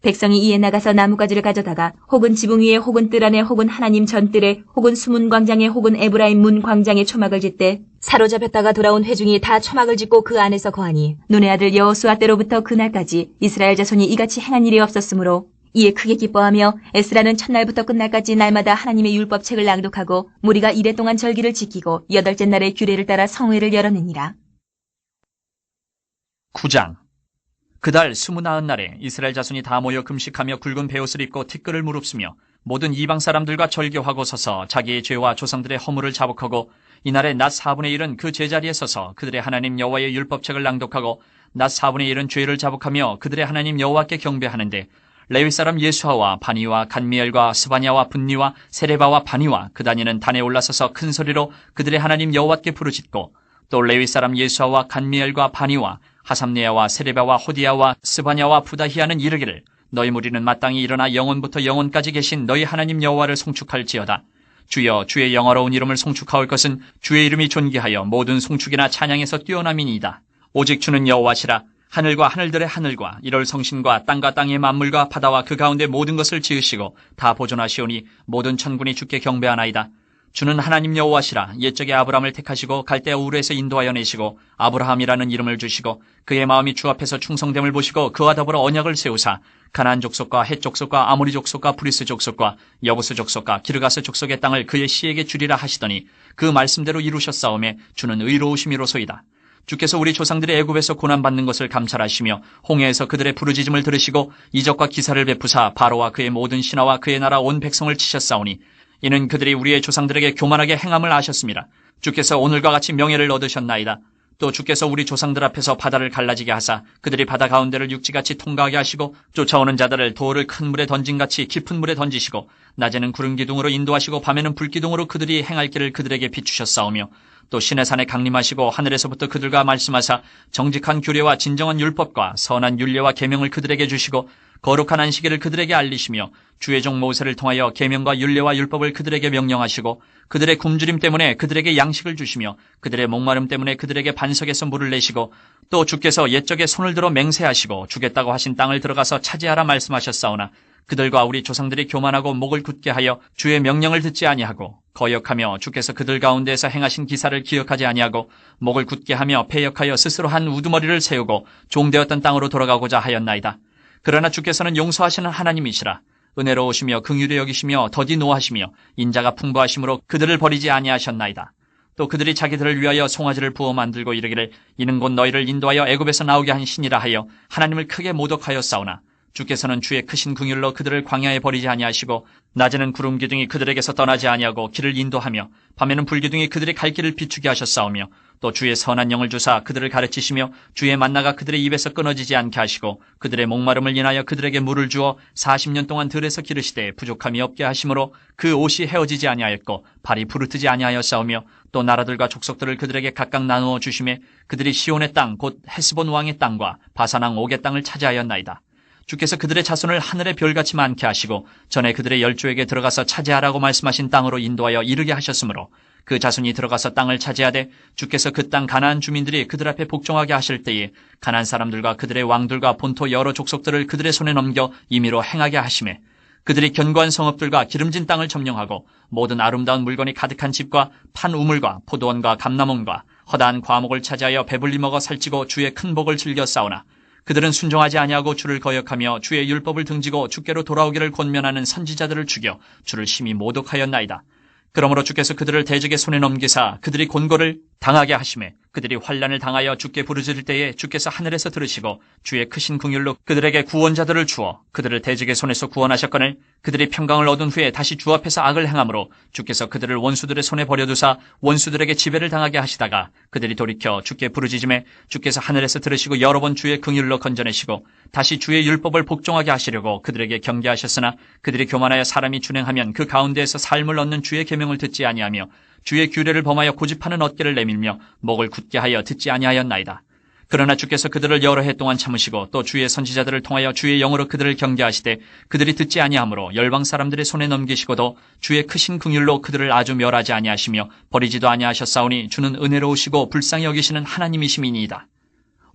백성이 이에 나가서 나무 가지를 가져다가 혹은 지붕 위에 혹은 뜰 안에 혹은 하나님 전뜰에 혹은 수문 광장에 혹은 에브라임 문 광장에 초막을 짓되 사로잡혔다가 돌아온 회중이 다 초막을 짓고 그 안에서 거하니 눈의 아들 여호수아 때로부터 그날까지 이스라엘 자손이 이같이 행한 일이 없었으므로 이에 크게 기뻐하며 에스라는 첫날부터 끝날까지 날마다 하나님의 율법책을 낭독하고 무리가 이레 동안 절기를 지키고 여덟째 날에 규례를 따라 성회를 열었느니라. 9장. 그달 29날에 이스라엘 자손이 다 모여 금식하며 굵은 베옷을 입고 티끌을 무릅쓰며 모든 이방 사람들과 절교하고 서서 자기의 죄와 조상들의 허물을 자복하고 이날에 낮 4분의 1은 그 제자리에 서서 그들의 하나님 여호와의 율법책을 낭독하고 낮 4분의 1은 죄를 자복하며 그들의 하나님 여호와께 경배하는데 레위 사람 예수아와 바니와 간미엘과 스바냐와 분니와 세레바와 바니와 그 다니는 단에 올라서서 큰 소리로 그들의 하나님 여호와께 부르짖고 또 레위 사람 예수아와 간미엘과 바니와 하삼네야와 세레바와 호디야와 스바냐와 부다히야는 이르기를 너희 무리는 마땅히 일어나 영원부터 영원까지 계신 너희 하나님 여호와를 송축할지어다. 주여 주의 영화로운 이름을 송축하올 것은 주의 이름이 존귀하여 모든 송축이나 찬양에서 뛰어남이니이다. 오직 주는 여호와시라. 하늘과 하늘들의 하늘과 이럴 성신과 땅과 땅의 만물과 바다와 그 가운데 모든 것을 지으시고 다 보존하시오니 모든 천군이 주께 경배하나이다. 주는 하나님 여호와시라. 옛적에 아브라함을 택하시고 갈대아 우르에서 인도하여 내시고 아브라함이라는 이름을 주시고 그의 마음이 주 앞에서 충성됨을 보시고 그와 더불어 언약을 세우사 가나안 족속과 헷 족속과 아모리 족속과 브리스 족속과 여부스 족속과 기르가스 족속의 땅을 그의 씨에게 주리라 하시더니 그 말씀대로 이루셨사오매 주는 의로우심이로소이다. 주께서 우리 조상들의 애굽에서 고난받는 것을 감찰하시며 홍해에서 그들의 부르짖음을 들으시고 이적과 기사를 베푸사 바로와 그의 모든 신하와 그의 나라 온 백성을 치셨사오니 이는 그들이 우리의 조상들에게 교만하게 행함을 아셨습니다. 주께서 오늘과 같이 명예를 얻으셨나이다. 또 주께서 우리 조상들 앞에서 바다를 갈라지게 하사 그들이 바다 가운데를 육지같이 통과하게 하시고 쫓아오는 자들을 돌을 큰 물에 던진같이 깊은 물에 던지시고 낮에는 구름 기둥으로 인도하시고 밤에는 불기둥으로 그들이 행할 길을 그들에게 비추셨사오며 또 신의 산에 강림하시고 하늘에서부터 그들과 말씀하사 정직한 규례와 진정한 율법과 선한 율례와 계명을 그들에게 주시고 거룩한 안식일을 그들에게 알리시며 주의 종 모세를 통하여 계명과 율례와 율법을 그들에게 명령하시고 그들의 굶주림 때문에 그들에게 양식을 주시며 그들의 목마름 때문에 그들에게 반석에서 물을 내시고 또 주께서 옛적에 손을 들어 맹세하시고 주겠다고 하신 땅을 들어가서 차지하라 말씀하셨사오나 그들과 우리 조상들이 교만하고 목을 굳게 하여 주의 명령을 듣지 아니하고 거역하며 주께서 그들 가운데에서 행하신 기사를 기억하지 아니하고 목을 굳게 하며 패역하여 스스로 한 우두머리를 세우고 종되었던 땅으로 돌아가고자 하였나이다. 그러나 주께서는 용서하시는 하나님이시라. 은혜로우시며 긍휼히 여기시며 더디 노하시며 인자가 풍부하심으로 그들을 버리지 아니하셨나이다. 또 그들이 자기들을 위하여 송아지를 부어 만들고 이르기를 이는 곧 너희를 인도하여 애굽에서 나오게 한 신이라 하여 하나님을 크게 모독하였사오나 주께서는 주의 크신 긍휼로 그들을 광야에 버리지 아니하시고 낮에는 구름 기둥이 그들에게서 떠나지 아니하고 길을 인도하며 밤에는 불기둥이 그들의 갈 길을 비추게 하셨사오며 또 주의 선한 영을 주사 그들을 가르치시며 주의 만나가 그들의 입에서 끊어지지 않게 하시고 그들의 목마름을 인하여 그들에게 물을 주어 40년 동안 들에서 기르시되 부족함이 없게 하심으로 그 옷이 헤어지지 아니하였고 발이 부르트지 아니하였사오며 또 나라들과 족속들을 그들에게 각각 나누어 주심에 그들이 시온의 땅 곧 헤스본 왕의 땅과 바산 왕 옥의 땅을 차지하였나이다. 주께서 그들의 자손을 하늘의 별같이 많게 하시고 전에 그들의 열조에게 들어가서 차지하라고 말씀하신 땅으로 인도하여 이르게 하셨으므로 그 자손이 들어가서 땅을 차지하되 주께서 그 땅 가나안 주민들이 그들 앞에 복종하게 하실 때에 가나안 사람들과 그들의 왕들과 본토 여러 족속들을 그들의 손에 넘겨 임의로 행하게 하심에 그들이 견고한 성읍들과 기름진 땅을 점령하고 모든 아름다운 물건이 가득한 집과 판 우물과 포도원과 감람원과 허다한 과목을 차지하여 배불리 먹어 살찌고 주의 큰 복을 즐겨 싸우나 그들은 순종하지 아니하고 주를 거역하며 주의 율법을 등지고 주께로 돌아오기를 권면하는 선지자들을 죽여 주를 심히 모독하였나이다. 그러므로 주께서 그들을 대적의 손에 넘기사 그들이 곤고를 당하게 하심에 그들이 환난을 당하여 주께 부르짖을 때에 주께서 하늘에서 들으시고 주의 크신 긍휼로 그들에게 구원자들을 주어 그들을 대적의 손에서 구원하셨거늘 그들이 평강을 얻은 후에 다시 주 앞에서 악을 행함으로 주께서 그들을 원수들의 손에 버려두사 원수들에게 지배를 당하게 하시다가 그들이 돌이켜 주께 부르짖음에 주께서 하늘에서 들으시고 여러 번 주의 긍휼로 건져내시고 다시 주의 율법을 복종하게 하시려고 그들에게 경계하셨으나 그들이 교만하여 사람이 준행하면 그 가운데에서 삶을 얻는 주의 계명을 듣지 아니하며 주의 규례를 범하여 고집하는 어깨를 내밀며 목을 굳게 하여 듣지 아니하였나이다. 그러나 주께서 그들을 여러 해 동안 참으시고 또 주의 선지자들을 통하여 주의 영으로 그들을 경계하시되 그들이 듣지 아니하므로 열방 사람들의 손에 넘기시고도 주의 크신 긍휼로 그들을 아주 멸하지 아니하시며 버리지도 아니하셨사오니 주는 은혜로우시고 불쌍히 여기시는 하나님이심이니이다.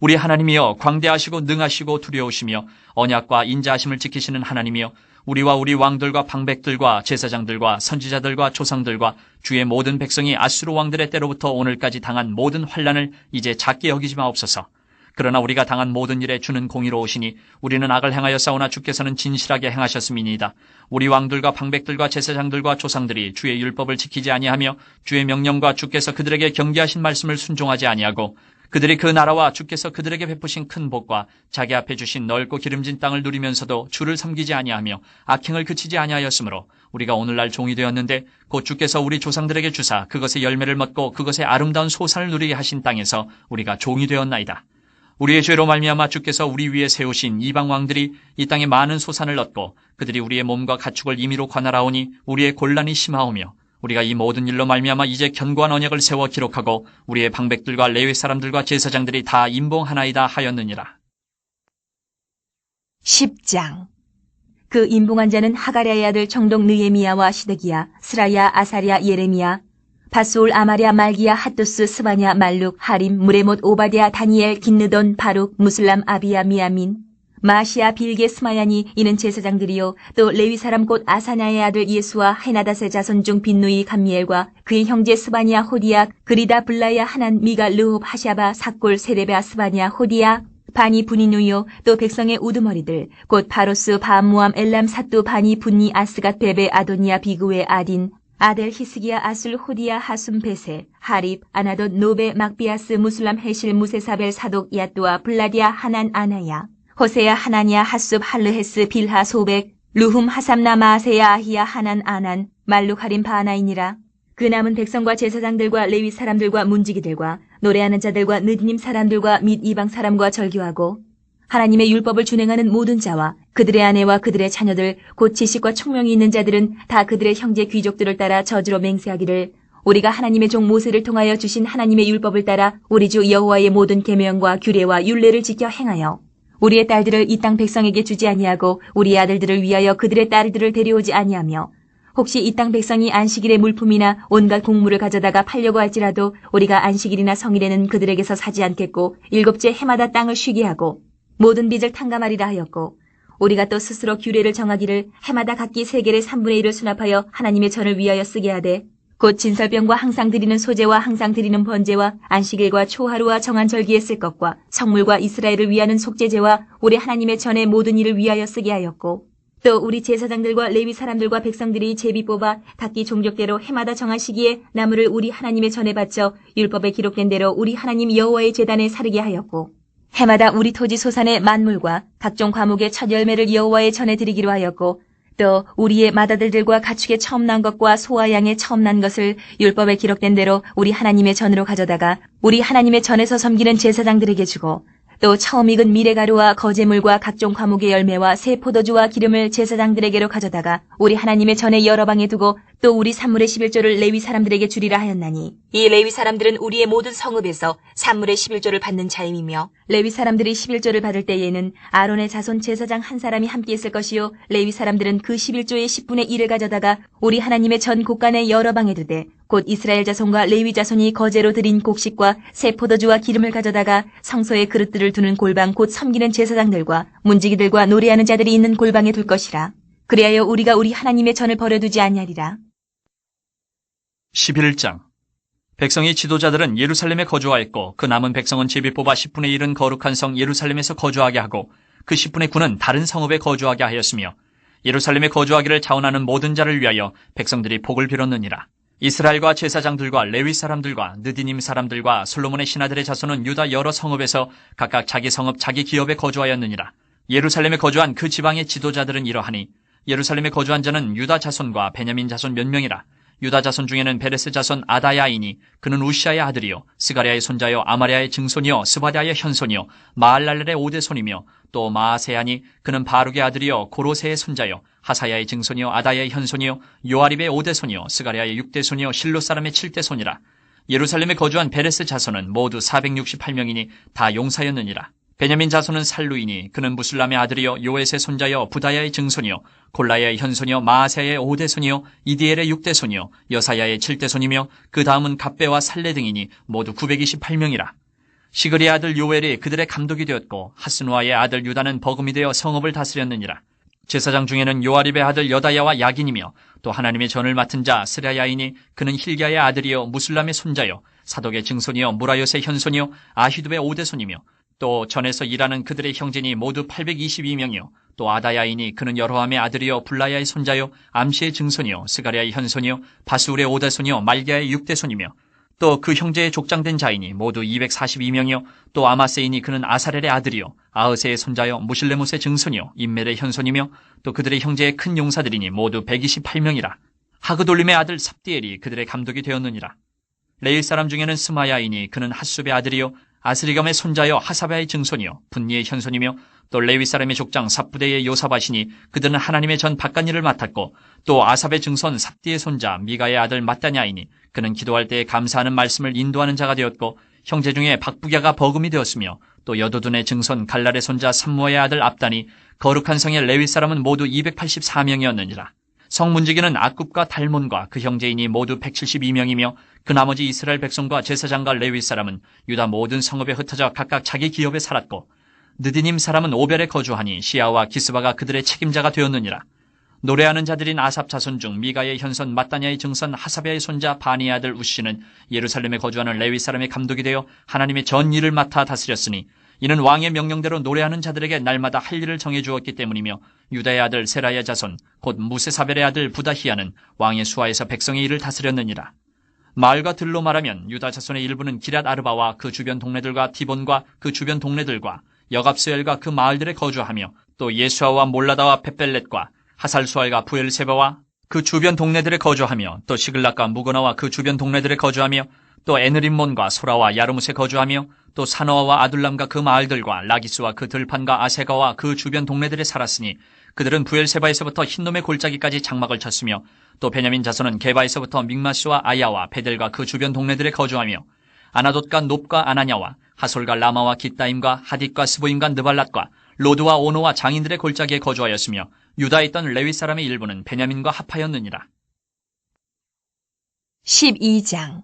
우리 하나님이여 광대하시고 능하시고 두려우시며 언약과 인자하심을 지키시는 하나님이여 우리와 우리 왕들과 방백들과 제사장들과 선지자들과 조상들과 주의 모든 백성이 아수르 왕들의 때로부터 오늘까지 당한 모든 환난을 이제 작게 여기지 마옵소서. 그러나 우리가 당한 모든 일에 주는 공의로우시니 우리는 악을 행하여 싸우나 주께서는 진실하게 행하셨음이니이다. 우리 왕들과 방백들과 제사장들과 조상들이 주의 율법을 지키지 아니하며 주의 명령과 주께서 그들에게 경계하신 말씀을 순종하지 아니하고 그들이 그 나라와 주께서 그들에게 베푸신 큰 복과 자기 앞에 주신 넓고 기름진 땅을 누리면서도 주를 섬기지 아니하며 악행을 그치지 아니하였으므로 우리가 오늘날 종이 되었는데 곧 주께서 우리 조상들에게 주사 그것의 열매를 먹고 그것의 아름다운 소산을 누리게 하신 땅에서 우리가 종이 되었나이다. 우리의 죄로 말미암아 주께서 우리 위에 세우신 이방 왕들이 이 땅에 많은 소산을 얻고 그들이 우리의 몸과 가축을 임의로 관할하오니 우리의 곤란이 심하오며 우리가 이 모든 일로 말미암아 이제 견고한 언약을 세워 기록하고 우리의 방백들과 레위 사람들과 제사장들이 다 임봉하나이다 하였느니라. 10장. 그 임봉한 자는 하가랴의 아들 청동 느헤미야와 시드기야, 스라야, 아사랴, 예레미야, 바스올, 아마랴, 말기야, 핫도스, 스바냐, 말룩, 하림, 무레못, 오바댜, 다니엘, 긴느돈, 바룩, 무슬람, 아비야, 미야민, 마시아, 빌게, 스마야니 이는 제사장들이요 또 레위 사람 곧 아사냐의 아들 예수와 헤나닷의 자손 중 빈누이 감미엘과 그의 형제 스바냐, 호디야, 그리다, 블라야, 하난, 미가, 르홉, 하샤바, 사골, 세레베아, 스바냐, 호디야, 바니, 분이누요 또 백성의 우두머리들 곧 바로스, 바암모암, 엘람, 사뚜, 바니, 분니, 아스갓, 베베, 아도니아, 비그웨, 아딘, 아델, 히스기야, 아술, 호디야, 하숨, 베세, 하립, 아나돗, 노베, 막비아스, 무슬람, 헤실, 무세사벨, 사독, 야뚜아, 블라디아, 하난, 아나야, 호세야, 하나냐, 하숲, 할르헤스, 빌하, 소백, 루훔, 하삼나, 마세야, 아히야, 하난, 아난, 말룩, 하림, 바하나이니라. 그 남은 백성과 제사장들과 레위 사람들과 문지기들과 노래하는 자들과 느디님 사람들과 및 이방 사람과 절교하고 하나님의 율법을 준행하는 모든 자와 그들의 아내와 그들의 자녀들 곧 지식과 총명이 있는 자들은 다 그들의 형제 귀족들을 따라 저주로 맹세하기를 우리가 하나님의 종 모세를 통하여 주신 하나님의 율법을 따라 우리 주 여호와의 모든 계명과 규례와 율례를 지켜 행하여 우리의 딸들을 이 땅 백성에게 주지 아니하고 우리의 아들들을 위하여 그들의 딸들을 데려오지 아니하며 혹시 이 땅 백성이 안식일의 물품이나 온갖 곡물을 가져다가 팔려고 할지라도 우리가 안식일이나 성일에는 그들에게서 사지 않겠고 일곱째 해마다 땅을 쉬게 하고 모든 빚을 탕감하리라 하였고 우리가 또 스스로 규례를 정하기를 해마다 각기 세겔의 3분의 1을 수납하여 하나님의 전을 위하여 쓰게 하되 곧 진설병과 항상 드리는 소제와 항상 드리는 번제와 안식일과 초하루와 정한 절기에 쓸 것과 성물과 이스라엘을 위하는 속죄제와 우리 하나님의 전의 모든 일을 위하여 쓰게 하였고 또 우리 제사장들과 레위 사람들과 백성들이 제비 뽑아 각기 종족대로 해마다 정한 시기에 나무를 우리 하나님의 전에 바쳐 율법에 기록된 대로 우리 하나님 여호와의 제단에 사르게 하였고 해마다 우리 토지 소산의 만물과 각종 과목의 첫 열매를 여호와의 전에 드리기로 하였고 또 우리의 맏아들들과 가축의 처음 난 것과 소와 양의 처음 난 것을 율법에 기록된 대로 우리 하나님의 전으로 가져다가 우리 하나님의 전에서 섬기는 제사장들에게 주고 또 처음 익은 미레가루와 거제물과 각종 과목의 열매와 새 포도주와 기름을 제사장들에게로 가져다가 우리 하나님의 전에 여러 방에 두고 또 우리 산물의 11조를 레위 사람들에게 주리라 하였나니 이 레위 사람들은 우리의 모든 성읍에서 산물의 11조를 받는 자임이며 레위 사람들이 11조를 받을 때에는 아론의 자손 제사장 한 사람이 함께 있을 것이요 레위 사람들은 그 11조의 10분의 1을 가져다가 우리 하나님의 전 곳간의 여러 방에 두되 곧 이스라엘 자손과 레위 자손이 거제로 드린 곡식과 새 포도주와 기름을 가져다가 성소의 그릇들을 두는 골방 곧 섬기는 제사장들과 문지기들과 노래하는 자들이 있는 골방에 둘 것이라. 그리하여 우리가 우리 하나님의 전을 버려두지 아니하리라. 11장. 백성의 지도자들은 예루살렘에 거주하였고 그 남은 백성은 제비 뽑아 10분의 1은 거룩한 성 예루살렘에서 거주하게 하고 그 10분의 9는 다른 성읍에 거주하게 하였으며 예루살렘에 거주하기를 자원하는 모든 자를 위하여 백성들이 복을 빌었느니라. 이스라엘과 제사장들과 레위 사람들과 느디님 사람들과 솔로몬의 신하들의 자손은 유다 여러 성읍에서 각각 자기 성읍 자기 기업에 거주하였느니라. 예루살렘에 거주한 그 지방의 지도자들은 이러하니 예루살렘에 거주한 자는 유다 자손과 베냐민 자손 몇 명이라. 유다 자손 중에는 베레스 자손 아다야이니 그는 우시아의 아들이요 스가랴의 손자요 아마랴의 증손이요 스바랴의 현손이요 마알랄렐의 오대손이며 또 마아세야니 그는 바룩의 아들이요 고로세의 손자요 하사야의 증손이요 아다야의 현손이요 요아립의 오대손이요 스가랴의 육대손이요 실로 사람의 칠대손이라. 예루살렘에 거주한 베레스 자손은 모두 468명이니 다 용사였느니라. 베냐민 자손은 살루이니 그는 무술람의 아들이요 요에스의 손자여 부다야의 증손이요 골라야의 현손이요 마아세야의 오대손이요 이디엘의 육대손이요 여사야의 칠대손이며 그 다음은 갑배와 살레 등이니 모두 928명이라. 시그리의 아들 요엘이 그들의 감독이 되었고 하스누아의 아들 유다는 버금이 되어 성읍을 다스렸느니라. 제사장 중에는 요아립의 아들 여다야와 야긴이며 또 하나님의 전을 맡은 자 스라야이니 그는 힐기야의 아들이요 무술람의 손자요 사독의 증손이요 무라요스의 현손이요 아히두의 오대손이며 또 전에서 일하는 그들의 형제니 모두 822명이요 또 아다야이니 그는 여로함의 아들이요 불라야의 손자요 암시의 증손이요 스가랴의 현손이요 바스울의 오대손이요 말기야의 육대손이며 또 그 형제의 족장된 자이니 모두 242명이요 또 아마세이니 그는 아사렐의 아들이요 아흐세의 손자요 무실레못의 증손이요 임멜의 현손이며 또 그들의 형제의 큰 용사들이니 모두 128명이라. 하그돌림의 아들 삽디엘이 그들의 감독이 되었느니라. 레일 사람 중에는 스마야이니 그는 핫숲의 아들이요 아스리감의 손자여 하사바의 증손이요 분니의 현손이며 또 레위 사람의 족장 삽부대의 요사바시니 그들은 하나님의 전 바깥일을 맡았고 또 아삽의 증손 삽디의 손자 미가의 아들 mat다냐이니 그는 기도할 때에 감사하는 말씀을 인도하는 자가 되었고 형제 중에 박부갸가 버금이 되었으며 또 여도둔의 증손 갈랄의 손자 삼무아의 아들 압단이 거룩한 성의 레위 사람은 모두 284명이었느니라. 성문지기는 아굽과 달몬과 그 형제인이 모두 172명이며 그 나머지 이스라엘 백성과 제사장과 레위 사람은 유다 모든 성읍에 흩어져 각각 자기 기업에 살았고 느디님 사람은 오벨에 거주하니 시아와 기스바가 그들의 책임자가 되었느니라. 노래하는 자들인 아삽 자손 중 미가의 현손 mat다냐의 증손 하사베의 손자 바니의 아들 우시는 예루살렘에 거주하는 레위 사람의 감독이 되어 하나님의 전 일을 맡아 다스렸으니 이는 왕의 명령대로 노래하는 자들에게 날마다 할 일을 정해 주었기 때문이며 유다의 아들 세라의 자손 곧 무세사벨의 아들 부다히야는 왕의 수하에서 백성의 일을 다스렸느니라. 마을과 들로 말하면 유다 자손의 일부는 기랏 아르바와 그 주변 동네들과 디본과 그 주변 동네들과 여갑스엘과 그 마을들에 거주하며 또 예수아와 몰라다와 벳벨렛과 하살수알과 부엘세바와 그 주변 동네들에 거주하며 또 시글락과 무거나와 그 주변 동네들에 거주하며 또 에느림몬과 소라와 야르뭇에 거주하며 또 사노아와 아둘람과 그 마을들과 라기스와 그 들판과 아세가와 그 주변 동네들에 살았으니 그들은 부엘세바에서부터 흰놈의 골짜기까지 장막을 쳤으며 또 베냐민 자손은 게바에서부터 믹마스와 아야와 베델과 그 주변 동네들에 거주하며 아나돗과 놉과 아나냐와 하솔과 라마와 깃다임과 하딧과 스보임과 느발랏과 로드와 오노와 장인들의 골짜기에 거주하였으며 유다에 있던 레위 사람의 일부는 베냐민과 합하였느니라. 12장.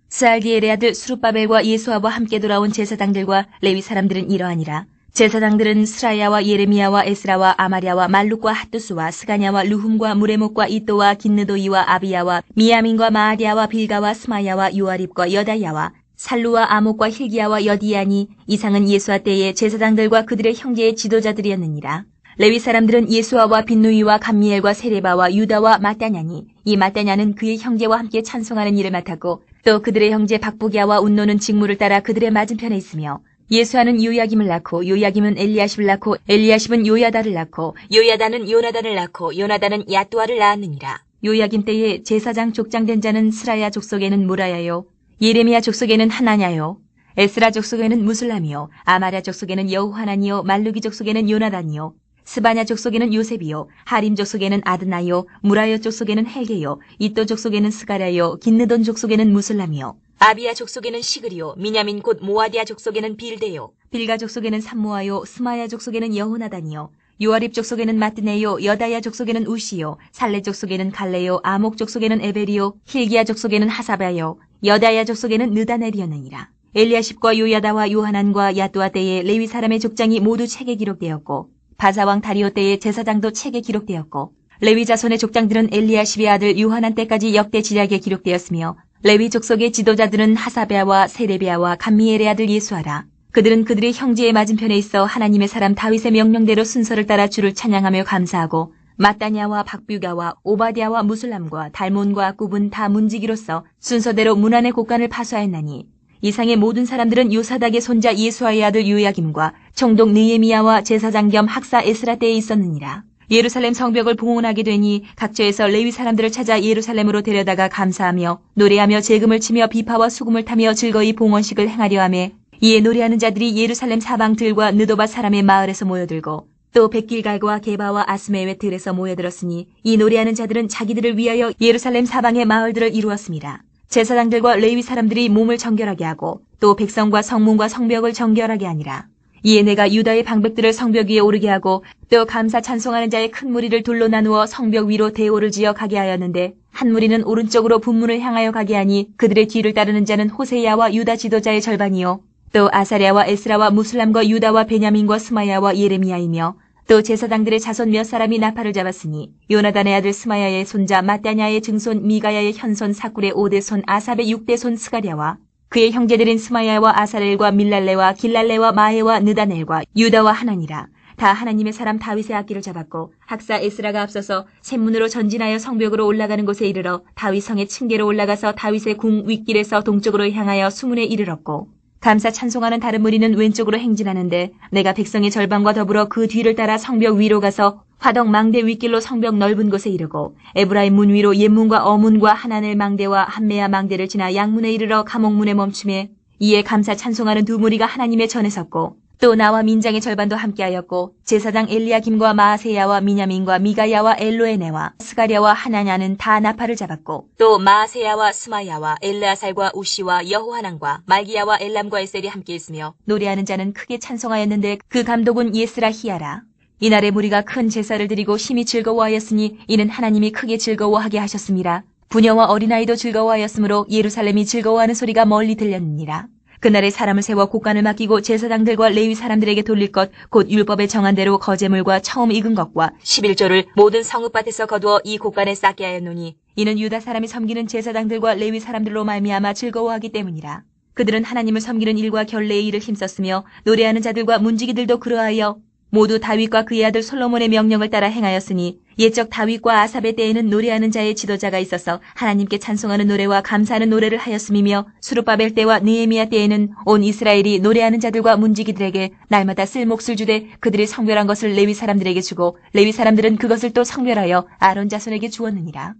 스알디엘의 아들 스룹바벨과 예수아와 함께 돌아온 제사장들과 레위 사람들은 이러하니라. 제사장들은 스라야와 예레미야와 에스라와 아마랴와 말룩과 핫두스와 스가냐와 르훔과 무레목과 이또와 긴느도이와 아비야와 미야민과 마아디야와 빌가와 스마야와 요아립과 여다야와 살루와 아목과 힐기야와 여디야니 이상은 예수아 때의 제사장들과 그들의 형제의 지도자들이었느니라. 레위 사람들은 예수아와 빈누이와 감미엘과 세레바와 유다와 마따냐니 이 마따냐는 그의 형제와 함께 찬송하는 일을 맡았고 또 그들의 형제 박부기야와 운노는 직무를 따라 그들의 맞은편에 있으며 예수아는 요야김을 낳고 요야김은 엘리야십을 낳고 엘리야십은 요야다를 낳고 요야다는 요나단을 낳고 요나단은 야뚜아를 낳았느니라. 요야김 때에 제사장 족장된 자는 스라야 족속에는 무라야요 예레미야 족속에는 하나냐요 에스라 족속에는 무슬람이요 아마랴 족속에는 여호하나니요 말루기 족속에는 요나단이요 스바냐 족속에는 요셉이요 하림 족속에는 아드나요 무라요 족속에는 헬게요 이또 족속에는 스가랴요 긴느돈 족속에는 무슬람이요 아비야 족속에는 시그리요 미냐민 곧 모아디아 족속에는 빌데요 빌가 족속에는 삼모아요 스마야 족속에는 여호나단이요 요아립 족속에는 마뜨네요 여다야 족속에는 우시요 살레 족속에는 갈레요 아목 족속에는 에베리요 힐기야 족속에는 하사바요 여다야 족속에는 느다넬이었느니라. 엘리야십과 요야다와 요하난과 야뚜아 때에 레위 사람의 족장이 모두 책에 기록되었고 바사왕 다리오 때의 제사장도 책에 기록되었고 레위 자손의 족장들은 엘리야십의 아들 요하난 때까지 역대 지략에 기록되었으며 레위 족속의 지도자들은 하사베아와 세레비아와 감미엘의 아들 예수아라. 그들은 그들의 형제의 맞은편에 있어 하나님의 사람 다윗의 명령대로 순서를 따라 주를 찬양하며 감사하고 마따냐와 박뷰가와 오바디아와 무슬람과 달몬과 굽은 다 문지기로서 순서대로 문안의 곡간을 파수하였나니 이상의 모든 사람들은 요사닥의 손자 예수아의 아들 요야김과 총독 느헤미야와 제사장 겸 학사 에스라 때에 있었느니라. 예루살렘 성벽을 봉헌하게 되니 각처에서 레위 사람들을 찾아 예루살렘으로 데려다가 감사하며 노래하며 재금을 치며 비파와 수금을 타며 즐거이 봉헌식을 행하려 하며 이에 노래하는 자들이 예루살렘 사방들과 느도바 사람의 마을에서 모여들고 또 백길갈과 게바와 아스메웨 들에서 모여들었으니 이 노래하는 자들은 자기들을 위하여 예루살렘 사방의 마을들을 이루었습니다. 제사장들과 레위 사람들이 몸을 정결하게 하고 또 백성과 성문과 성벽을 정결하게 하니라. 이에 내가 유다의 방백들을 성벽 위에 오르게 하고 또 감사 찬송하는 자의 큰 무리를 둘로 나누어 성벽 위로 대오를 지어 가게 하였는데 한 무리는 오른쪽으로 분문을 향하여 가게 하니 그들의 뒤를 따르는 자는 호세야와 유다 지도자의 절반이요 또 아사랴와 에스라와 무슬람과 유다와 베냐민과 스마야와 예레미야이며 또 제사장들의 자손 몇 사람이 나팔을 잡았으니 요나단의 아들 스마야의 손자 마따냐의 증손 미가야의 현손 사꿀의 5대손 아삽의 6대손 스가랴와 그의 형제들인 스마야와 아사렐과 밀랄레와 길랄레와 마헤와 느다넬과 유다와 하나니라. 다 하나님의 사람 다윗의 악기를 잡았고 학사 에스라가 앞서서 샘문으로 전진하여 성벽으로 올라가는 곳에 이르러 다윗 성의 층계로 올라가서 다윗의 궁 윗길에서 동쪽으로 향하여 수문에 이르렀고 감사 찬송하는 다른 무리는 왼쪽으로 행진하는데 내가 백성의 절반과 더불어 그 뒤를 따라 성벽 위로 가서 화덕 망대 윗길로 성벽 넓은 곳에 이르고 에브라임 문 위로 옛문과 어문과 하나넬 망대와 한메야 망대를 지나 양문에 이르러 감옥문에 멈춤에 이에 감사 찬송하는 두 무리가 하나님의 전에 섰고 또 나와 민장의 절반도 함께하였고 제사장 엘리야김과 마아세야와 미냐민과 미가야와 엘로에네와 스가랴와 하나냐는 다 나팔을 잡았고 또 마아세야와 스마야와 엘르아살과 우시와 여호하난과 말기야와 엘람과 에셀이 함께 있으며 노래하는 자는 크게 찬송하였는데 그 감독은 예스라히야라. 이날의 무리가 큰 제사를 드리고 심히 즐거워하였으니 이는 하나님이 크게 즐거워하게 하셨습니다. 부녀와 어린아이도 즐거워하였으므로 예루살렘이 즐거워하는 소리가 멀리 들렸느니라. 그날에 사람을 세워 곡간을 맡기고 제사장들과 레위 사람들에게 돌릴 것 곧 율법에 정한 대로 거제물과 처음 익은 것과 11조를 모든 성읍밭에서 거두어 이 곡간에 쌓게 하였노니 이는 유다 사람이 섬기는 제사장들과 레위 사람들로 말미암아 즐거워하기 때문이라. 그들은 하나님을 섬기는 일과 결례의 일을 힘썼으며 노래하는 자들과 문지기들도 그러하여 모두 다윗과 그의 아들 솔로몬의 명령을 따라 행하였으니 옛적 다윗과 아삽의 때에는 노래하는 자의 지도자가 있어서 하나님께 찬송하는 노래와 감사하는 노래를 하였음이며 수르바벨 때와 느헤미야 때에는 온 이스라엘이 노래하는 자들과 문지기들에게 날마다 쓸 몫을 주되 그들이 성별한 것을 레위 사람들에게 주고 레위 사람들은 그것을 또 성별하여 아론 자손에게 주었느니라.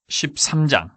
13장.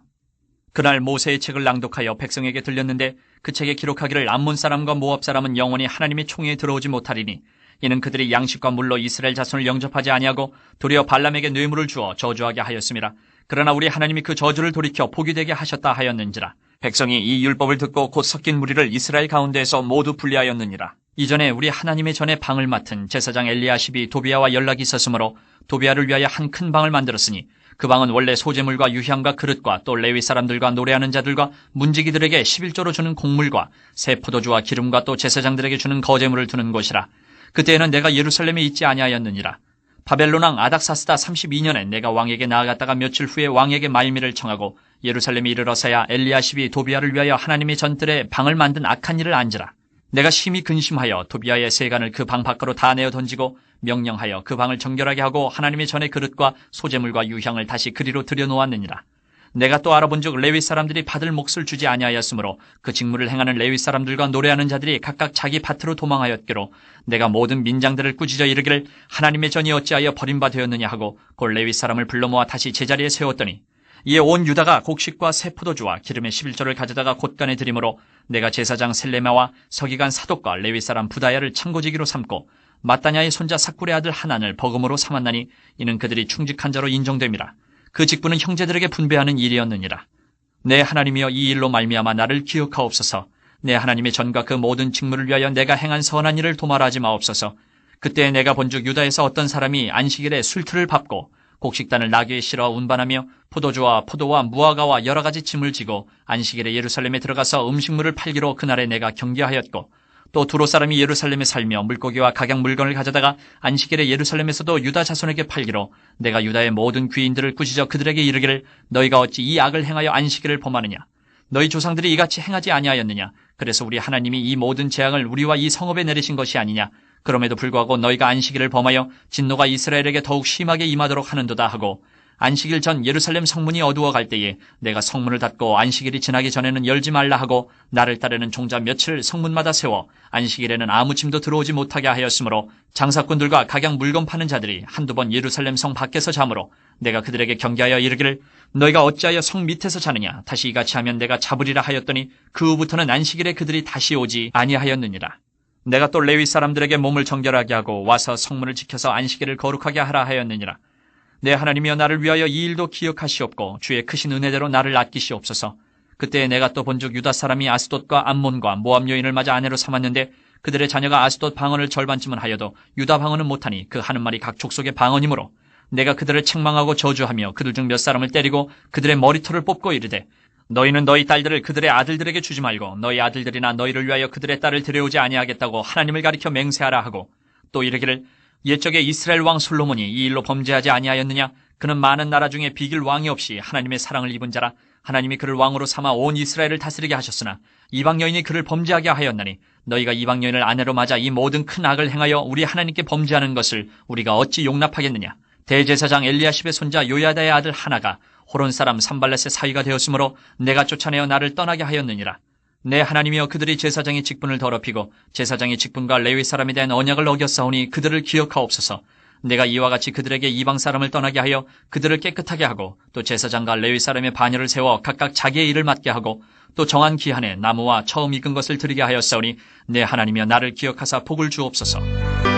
그날 모세의 책을 낭독하여 백성에게 들렸는데 그 책에 기록하기를 암몬 사람과 모압 사람은 영원히 하나님의 총회에 들어오지 못하리니 이는 그들이 양식과 물로 이스라엘 자손을 영접하지 아니하고 도리어 발람에게 뇌물을 주어 저주하게 하였음이라. 그러나 우리 하나님이 그 저주를 돌이켜 복이 되게 하셨다 하였는지라. 백성이 이 율법을 듣고 곧 섞인 무리를 이스라엘 가운데에서 모두 분리하였느니라. 이전에 우리 하나님의 전에 방을 맡은 제사장 엘리야십이 도비아와 연락이 있었으므로 도비아를 위하여 한 큰 방을 만들었으니 그 방은 원래 소재물과 유향과 그릇과 또 레위 사람들과 노래하는 자들과 문지기들에게 11조로 주는 곡물과 새 포도주와 기름과 또 제사장들에게 주는 거제물을 두는 곳이라. 그때에는 내가 예루살렘에 있지 아니하였느니라. 바벨론 왕 아닥사스다 32년에 내가 왕에게 나아갔다가 며칠 후에 왕에게 말미를 청하고 예루살렘에 이르러서야 엘리야십이 도비아를 위하여 하나님의 전뜰에 방을 만든 악한 일을 안지라. 내가 심히 근심하여 도비아의 세간을 그 방 밖으로 다 내어 던지고 명령하여 그 방을 정결하게 하고 하나님의 전의 그릇과 소재물과 유향을 다시 그리로 들여놓았느니라. 내가 또 알아본즉 레위 사람들이 받을 몫을 주지 아니하였으므로 그 직무를 행하는 레위 사람들과 노래하는 자들이 각각 자기 밭으로 도망하였기로 내가 모든 민장들을 꾸짖어 이르기를 하나님의 전이 어찌하여 버림바 되었느냐 하고 곧 레위 사람을 불러 모아 다시 제자리에 세웠더니 이에 온 유다가 곡식과 새 포도주와 기름의 11조를 가져다가 곳간에 드림으로 내가 제사장 셀레마와 서기관 사독과 레위 사람 부다야를 창고지기로 삼고 마따냐의 손자 삭굴의 아들 하난을 버금으로 삼았나니 이는 그들이 충직한 자로 인정됨이라. 그 직분은 형제들에게 분배하는 일이었느니라. 내 하나님이여 이 일로 말미암아 나를 기억하옵소서. 내 하나님의 전과 그 모든 직무를 위하여 내가 행한 선한 일을 도말하지 마옵소서. 그때 내가 본즉 유다에서 어떤 사람이 안식일에 술틀을 밟고 곡식단을 나귀에 실어 운반하며 포도주와 포도와 무화과와 여러 가지 짐을 지고 안식일에 예루살렘에 들어가서 음식물을 팔기로 그날에 내가 경계하였고 또 두로 사람이 예루살렘에 살며 물고기와 각양 물건을 가져다가 안식일에 예루살렘에서도 유다 자손에게 팔기로 내가 유다의 모든 귀인들을 꾸짖어 그들에게 이르기를 너희가 어찌 이 악을 행하여 안식일을 범하느냐. 너희 조상들이 이같이 행하지 아니하였느냐. 그래서 우리 하나님이 이 모든 재앙을 우리와 이 성읍에 내리신 것이 아니냐. 그럼에도 불구하고 너희가 안식일을 범하여 진노가 이스라엘에게 더욱 심하게 임하도록 하는도다 하고 안식일 전 예루살렘 성문이 어두워 갈 때에 내가 성문을 닫고 안식일이 지나기 전에는 열지 말라 하고 나를 따르는 종자 며칠 성문마다 세워 안식일에는 아무 짐도 들어오지 못하게 하였으므로 장사꾼들과 각양 물건 파는 자들이 한두 번 예루살렘 성 밖에서 자므로 내가 그들에게 경계하여 이르기를 너희가 어찌하여 성 밑에서 자느냐. 다시 이같이 하면 내가 잡으리라 하였더니 그 후부터는 안식일에 그들이 다시 오지 아니하였느니라. 내가 또 레위 사람들에게 몸을 정결하게 하고 와서 성문을 지켜서 안식일을 거룩하게 하라 하였느니라. 내 하나님이여 나를 위하여 이 일도 기억하시옵고 주의 크신 은혜대로 나를 아끼시옵소서. 그때 내가 또 본즉 유다 사람이 아스돗과 암몬과 모압 여인을 맞아 아내로 삼았는데 그들의 자녀가 아스돗 방언을 절반쯤은 하여도 유다 방언은 못하니 그 하는 말이 각 족속의 방언이므로 내가 그들을 책망하고 저주하며 그들 중 몇 사람을 때리고 그들의 머리털을 뽑고 이르되 너희는 너희 딸들을 그들의 아들들에게 주지 말고 너희 아들들이나 너희를 위하여 그들의 딸을 데려오지 아니하겠다고 하나님을 가리켜 맹세하라 하고 또 이르기를 옛적에 이스라엘 왕 솔로몬이 이 일로 범죄하지 아니하였느냐. 그는 많은 나라 중에 비길 왕이 없이 하나님의 사랑을 입은 자라. 하나님이 그를 왕으로 삼아 온 이스라엘을 다스리게 하셨으나 이방 여인이 그를 범죄하게 하였나니 너희가 이방 여인을 아내로 맞아 이 모든 큰 악을 행하여 우리 하나님께 범죄하는 것을 우리가 어찌 용납하겠느냐. 대제사장 엘리야십의 손자 요야다의 아들 하나가 호론 사람 산발렛의 사위가 되었으므로 내가 쫓아내어 나를 떠나게 하였느니라. 내 하나님이여 그들이 제사장의 직분을 더럽히고 제사장의 직분과 레위 사람에 대한 언약을 어겼사오니 그들을 기억하옵소서. 내가 이와 같이 그들에게 이방 사람을 떠나게 하여 그들을 깨끗하게 하고 또 제사장과 레위 사람의 반열을 세워 각각 자기의 일을 맡게 하고 또 정한 기한에 나무와 처음 익은 것을 드리게 하였사오니 내 하나님이여 나를 기억하사 복을 주옵소서.